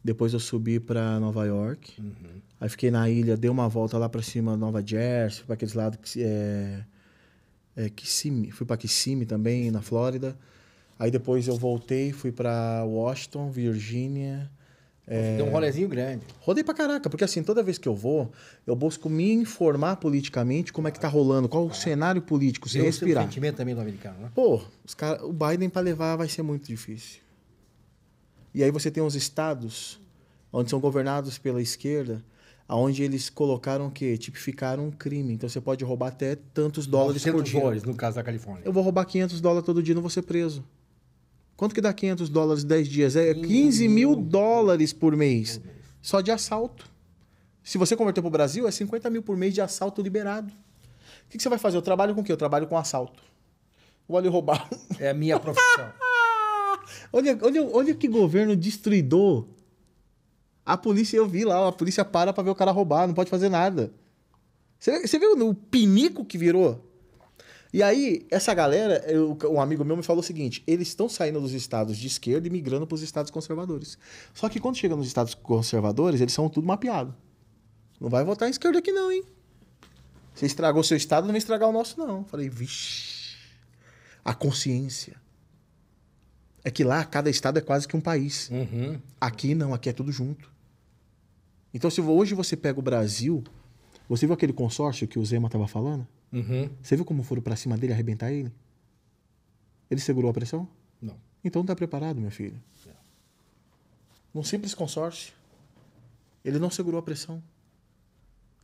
Depois eu subi pra Nova York. Aí fiquei na ilha, dei uma volta lá pra cima, Nova Jersey, pra aqueles lados Kissimmee. Fui pra Kissimmee também, na Flórida. Aí depois eu voltei, fui pra Washington, Virgínia. Deu um rolezinho grande. Rodei pra caraca, porque assim, toda vez que eu vou, eu busco me informar politicamente como é que tá rolando, qual o cenário político, se respirar. O sentimento também do americano, né? Pô, o Biden pra levar vai ser muito difícil. E aí você tem uns estados onde são governados pela esquerda, onde eles colocaram o quê? Tipificaram um crime. Então você pode roubar até tantos dólares por dia. $900, no caso da Califórnia. Eu vou roubar $500 todo dia e não vou ser preso. Quanto que dá $500 em 10 dias? É 15 mil dólares por mês. Só de assalto. Se você converter para o Brasil, é 50 mil por mês de assalto liberado. O que você vai fazer? Eu trabalho com o quê? Eu trabalho com assalto. Vou ali roubar. É a minha profissão. Olha que governo destruidor. A polícia, eu vi lá, a polícia para ver o cara roubar, não pode fazer nada. Você viu o pinico que virou? E aí, essa galera, um amigo meu me falou o seguinte, eles estão saindo dos estados de esquerda e migrando para os estados conservadores. Só que quando chega nos estados conservadores, eles são tudo mapeado. Não vai votar em esquerda aqui não, hein? Você estragou seu estado, não vai estragar o nosso não. Falei, vixe, a consciência. É que lá, cada estado é quase que um país. Uhum. Aqui não, aqui é tudo junto. Então, se hoje você pega o Brasil, você viu aquele consórcio que o Zema estava falando? Uhum. Você viu como foram pra cima dele arrebentar ele? Ele segurou a pressão? Não. Então não tá preparado, meu filho. Num simples consórcio. Ele não segurou a pressão.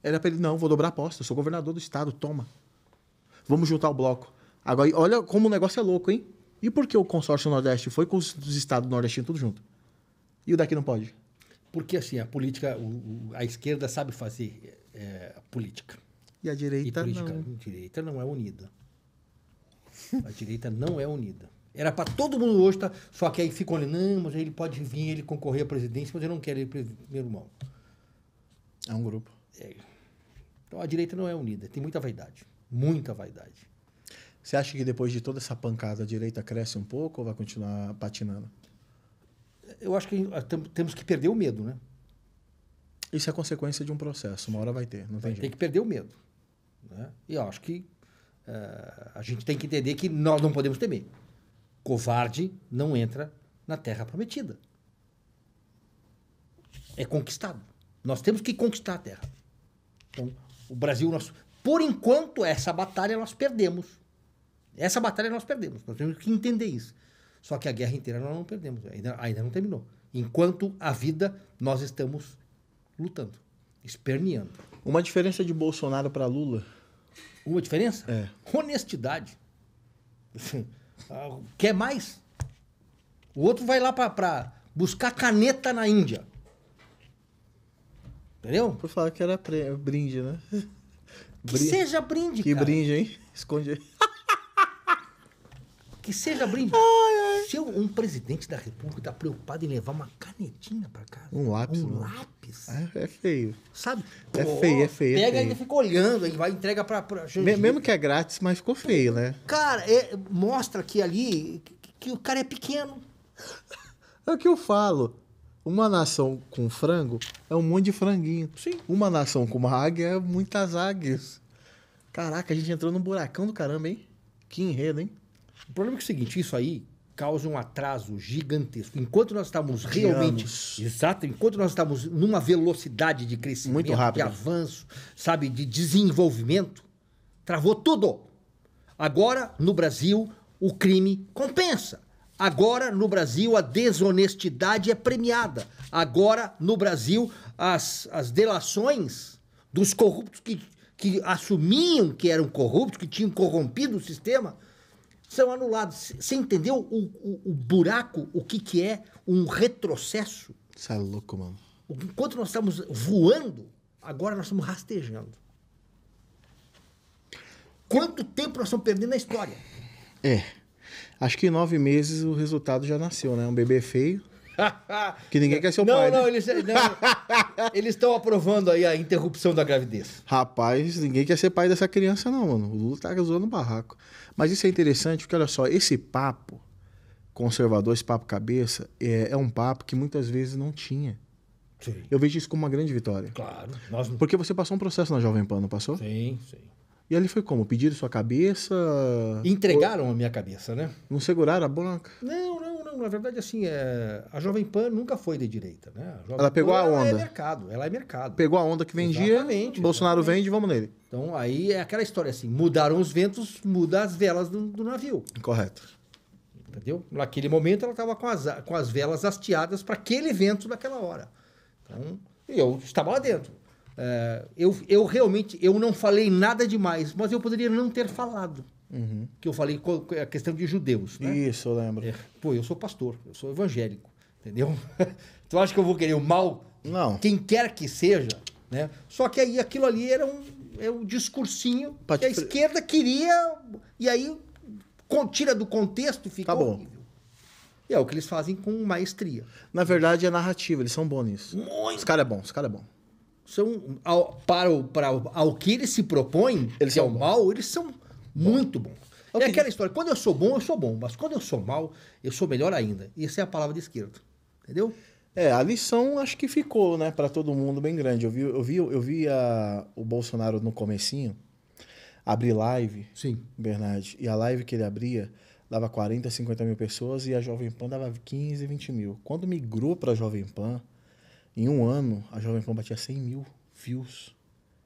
Era pra ele, não, vou dobrar a aposta, eu sou governador do estado, toma. Vamos juntar o bloco. Agora, olha como o negócio é louco, hein? E por que o consórcio Nordeste foi com os dos estados nordestinos tudo junto? E o daqui não pode? Porque assim, a política, a esquerda sabe fazer política. E a direita política, não. A direita não é unida. A direita não é unida. Era para todo mundo hoje, tá? Só que aí ficam olhando, não, mas ele pode vir, ele concorrer à presidência, mas eu não quero ele primeiro mão. É um grupo. Então a direita não é unida, tem muita vaidade. Muita vaidade. Você acha que depois de toda essa pancada a direita cresce um pouco ou vai continuar patinando? Eu acho que temos que perder o medo, né? Isso é consequência de um processo, uma hora vai ter, não tem Tem jeito. que perder o medo. Né? E eu acho que a gente tem que entender que nós não podemos temer. Covarde não entra na terra prometida. É conquistado. Nós temos que conquistar a terra. Então, o Brasil, por enquanto, essa batalha nós perdemos. Essa batalha nós perdemos. Nós temos que entender isso. Só que a guerra inteira nós não perdemos. Ainda não terminou. Enquanto a vida, nós estamos lutando, esperneando. Uma diferença de Bolsonaro para Lula? Uma diferença? É. Honestidade. Quer mais? O outro vai lá para buscar caneta na Índia. Entendeu? Por falar que era brinde, né? Que seja brinde, que cara. Que brinde, hein? Esconde aí. Que seja brinde. Se um presidente da República está preocupado em levar uma canetinha para casa. Um lápis. Um mano. lápis. É feio. Sabe? É feio, é feio. Pega é feio. e fica olhando, aí vai e entrega para Mesmo que é grátis, mas ficou feio, né? Cara, mostra que ali que o cara é pequeno. É o que eu falo. Uma nação com frango é um monte de franguinho. Sim. Uma nação com uma águia é muitas águias. Caraca, a gente entrou num buracão do caramba, hein? Que enredo, hein? O problema é o seguinte, isso aí causa um atraso gigantesco. Enquanto nós estamos realmente... Exato. Enquanto nós estamos numa velocidade de crescimento, muito rápido, de avanço, sabe, de desenvolvimento, travou tudo. Agora, no Brasil, o crime compensa. Agora, no Brasil, a desonestidade é premiada. Agora, no Brasil, as delações dos corruptos que assumiam que eram corruptos, que tinham corrompido o sistema, são anulados. Você entendeu o buraco, o que é um retrocesso? Isso é louco, mano. Enquanto nós estamos voando, agora nós estamos rastejando. Quanto tempo nós estamos perdendo na história? Acho que em 9 meses o resultado já nasceu, né? Um bebê feio. Que ninguém quer ser o pai, Não, né? eles estão aprovando aí a interrupção da gravidez. Rapaz, ninguém quer ser pai dessa criança, não, mano. O Lula tá zoando o barraco. Mas isso é interessante porque, olha só, esse papo conservador, esse papo cabeça, é um papo que muitas vezes não tinha. Sim. Eu vejo isso como uma grande vitória. Claro. Porque você passou um processo na Jovem Pan, não passou? Sim. E ali foi como? Pediram sua cabeça? Entregaram a minha cabeça, né? Não seguraram a bronca? Não. Na verdade, assim, a Jovem Pan nunca foi de direita, né? Ela pegou a onda. Ela é mercado. Pegou a onda que vendia, Exatamente, Bolsonaro vende, vamos nele. Então, aí é aquela história assim, mudaram os ventos, muda as velas do navio. Correto. Entendeu? Naquele momento ela estava com as velas hasteadas para aquele evento naquela hora. Então, eu estava lá dentro. Eu realmente não falei nada demais, mas eu poderia não ter falado. Que eu falei a questão de judeus. Né? Isso, eu lembro. Pô, eu sou pastor, eu sou evangélico. Entendeu? Tu acha que eu vou querer o mal? Não. Quem quer que seja. Né? Só que aí aquilo ali era um discursinho que a esquerda queria, e aí tira do contexto, fica horrível. E é o que eles fazem com maestria. Na verdade, é narrativa, eles são bons nisso. Muito. Os caras é bom, os caras é bom. Ao que eles se propõem, eles que é o mal, eles são muito bons. Okay. É aquela história, quando eu sou bom, mas quando eu sou mal, eu sou melhor ainda. E essa é a palavra de esquerda. Entendeu? A lição acho que ficou, né, para todo mundo bem grande. Eu vi o Bolsonaro no comecinho abrir live, sim, Bernardi, e a live que ele abria dava 40, 50 mil pessoas e a Jovem Pan dava 15, 20 mil. Quando migrou para a Jovem Pan, em um ano, a Jovem Pan batia 100 mil views.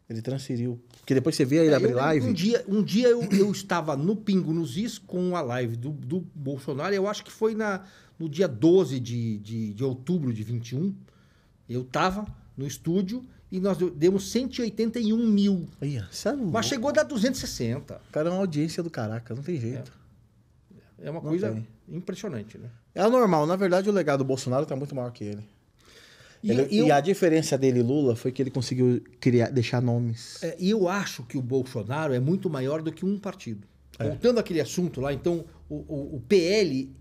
Ele transferiu. Porque depois você vê ele abrir live... Um dia eu estava no Pingo nos Is com a live do Bolsonaro, eu acho que foi no dia 12 de outubro de 21. Eu estava no estúdio e nós demos 181 mil. Mas chegou a dar 260. Cara, é uma audiência do caraca, não tem jeito. É uma coisa impressionante, né? É anormal. Na verdade, o legado do Bolsonaro está muito maior que ele. E a diferença dele e Lula foi que ele conseguiu deixar nomes. E eu acho que o Bolsonaro é muito maior do que um partido. Voltando àquele assunto lá, então, o PL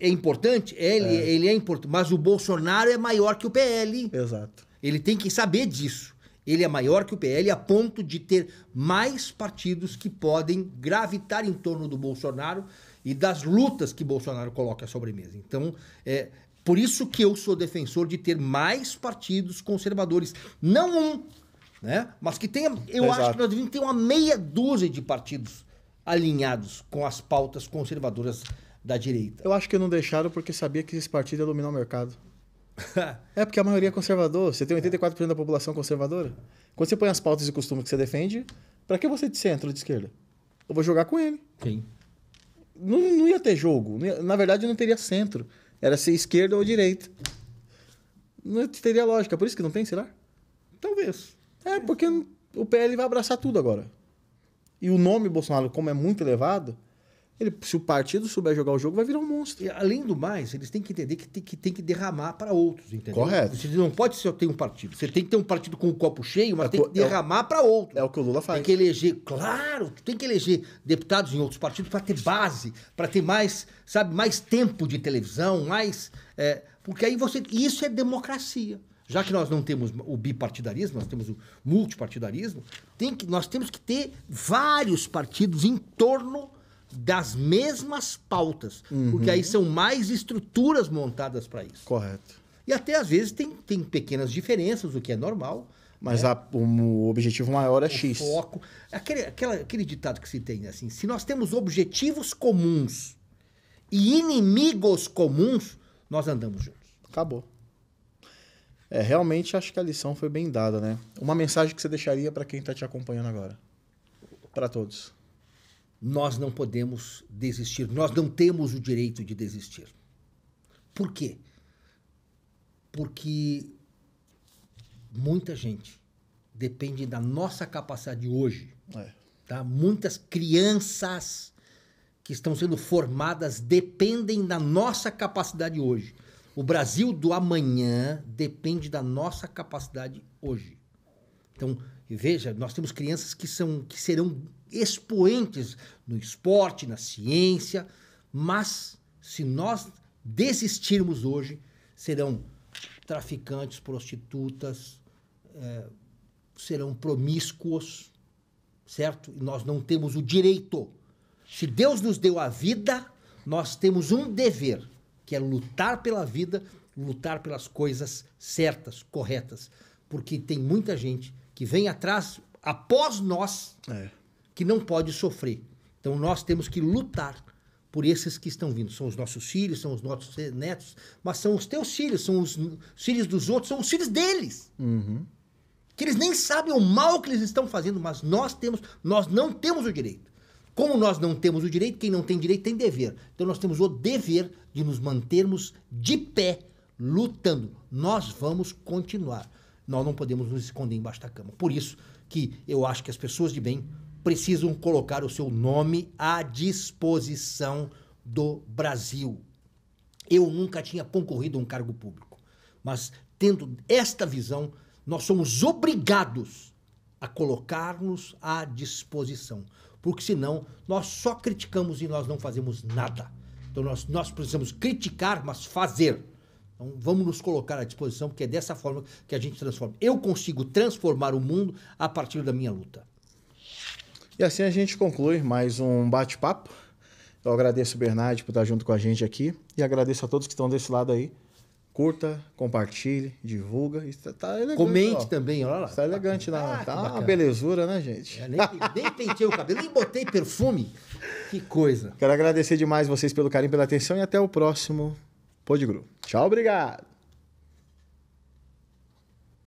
é importante? Ele é importante, mas o Bolsonaro é maior que o PL. Exato. Ele tem que saber disso. Ele é maior que o PL a ponto de ter mais partidos que podem gravitar em torno do Bolsonaro e das lutas que Bolsonaro coloca sobre a mesa. Então, por isso que eu sou defensor de ter mais partidos conservadores. Não né? Mas que tenha... Eu acho que nós devemos ter uma meia dúzia de partidos alinhados com as pautas conservadoras da direita. Eu acho que não deixaram porque sabia que esse partido ia dominar o mercado. Porque a maioria é conservador. Você tem 84% da população conservadora. Quando você põe as pautas e costumes que você defende, pra que você de centro ou de esquerda? Eu vou jogar com ele. Sim. Não ia ter jogo. Na verdade, não teria centro. Era ser esquerda ou direita. Não teria lógica. Por isso que não tem, será? Talvez. Porque o PL vai abraçar tudo agora. E o nome Bolsonaro, como é muito elevado, se o partido souber jogar o jogo, vai virar um monstro. E, além do mais, eles têm que entender que tem que derramar para outros, entendeu? Correto. Você não pode só ter um partido. Você tem que ter um partido com o copo cheio, mas tem que derramar para outros. É o que o Lula faz. Tem que eleger, claro, tem que eleger deputados em outros partidos para ter base, para ter mais, mais tempo de televisão, mais... porque aí isso é democracia. Já que nós não temos o bipartidarismo, nós temos o multipartidarismo, nós temos que ter vários partidos em torno das mesmas pautas, porque aí são mais estruturas montadas para isso. Correto. E até às vezes tem pequenas diferenças, o que é normal. Mas o objetivo maior é X. O foco. Aquele ditado que se tem, assim, se nós temos objetivos comuns e inimigos comuns, nós andamos juntos. Acabou. Realmente acho que a lição foi bem dada, né? Uma mensagem que você deixaria para quem está te acompanhando agora? Para todos. Nós não podemos desistir. Nós não temos o direito de desistir. Por quê? Porque muita gente depende da nossa capacidade hoje. Tá? Muitas crianças que estão sendo formadas dependem da nossa capacidade hoje. O Brasil do amanhã depende da nossa capacidade hoje. Então, veja, nós temos crianças que serão expoentes no esporte, na ciência, mas se nós desistirmos hoje, serão traficantes, prostitutas, serão promíscuos, certo? E nós não temos o direito. Se Deus nos deu a vida, nós temos um dever, que é lutar pela vida, lutar pelas coisas certas, corretas. Porque tem muita gente que vem atrás, após nós, que não pode sofrer. Então, nós temos que lutar por esses que estão vindo. São os nossos filhos, são os nossos netos, mas são os teus filhos, são os filhos dos outros, são os filhos deles. Que eles nem sabem o mal que eles estão fazendo, mas nós não temos o direito. Como nós não temos o direito, quem não tem direito tem dever. Então nós temos o dever de nos mantermos de pé, lutando. Nós vamos continuar. Nós não podemos nos esconder embaixo da cama. Por isso que eu acho que as pessoas de bem precisam colocar o seu nome à disposição do Brasil. Eu nunca tinha concorrido a um cargo público, mas tendo esta visão, nós somos obrigados a colocar-nos à disposição, porque senão nós só criticamos e nós não fazemos nada. Então nós precisamos criticar, mas fazer. Então vamos nos colocar à disposição, porque é dessa forma que a gente transforma. Eu consigo transformar o mundo a partir da minha luta. E assim a gente conclui mais um bate-papo. Eu agradeço o Bernardi por estar junto com a gente aqui e agradeço a todos que estão desse lado aí. Curta, compartilhe, divulga. Tá elegante, Comente também, olha lá. Tá elegante, não. Ah, Tá que uma bacana. belezura, né, gente? Nem pentei o cabelo, nem botei perfume. Que coisa. Quero agradecer demais vocês pelo carinho, pela atenção e até o próximo Pod Gru. Tchau, obrigado.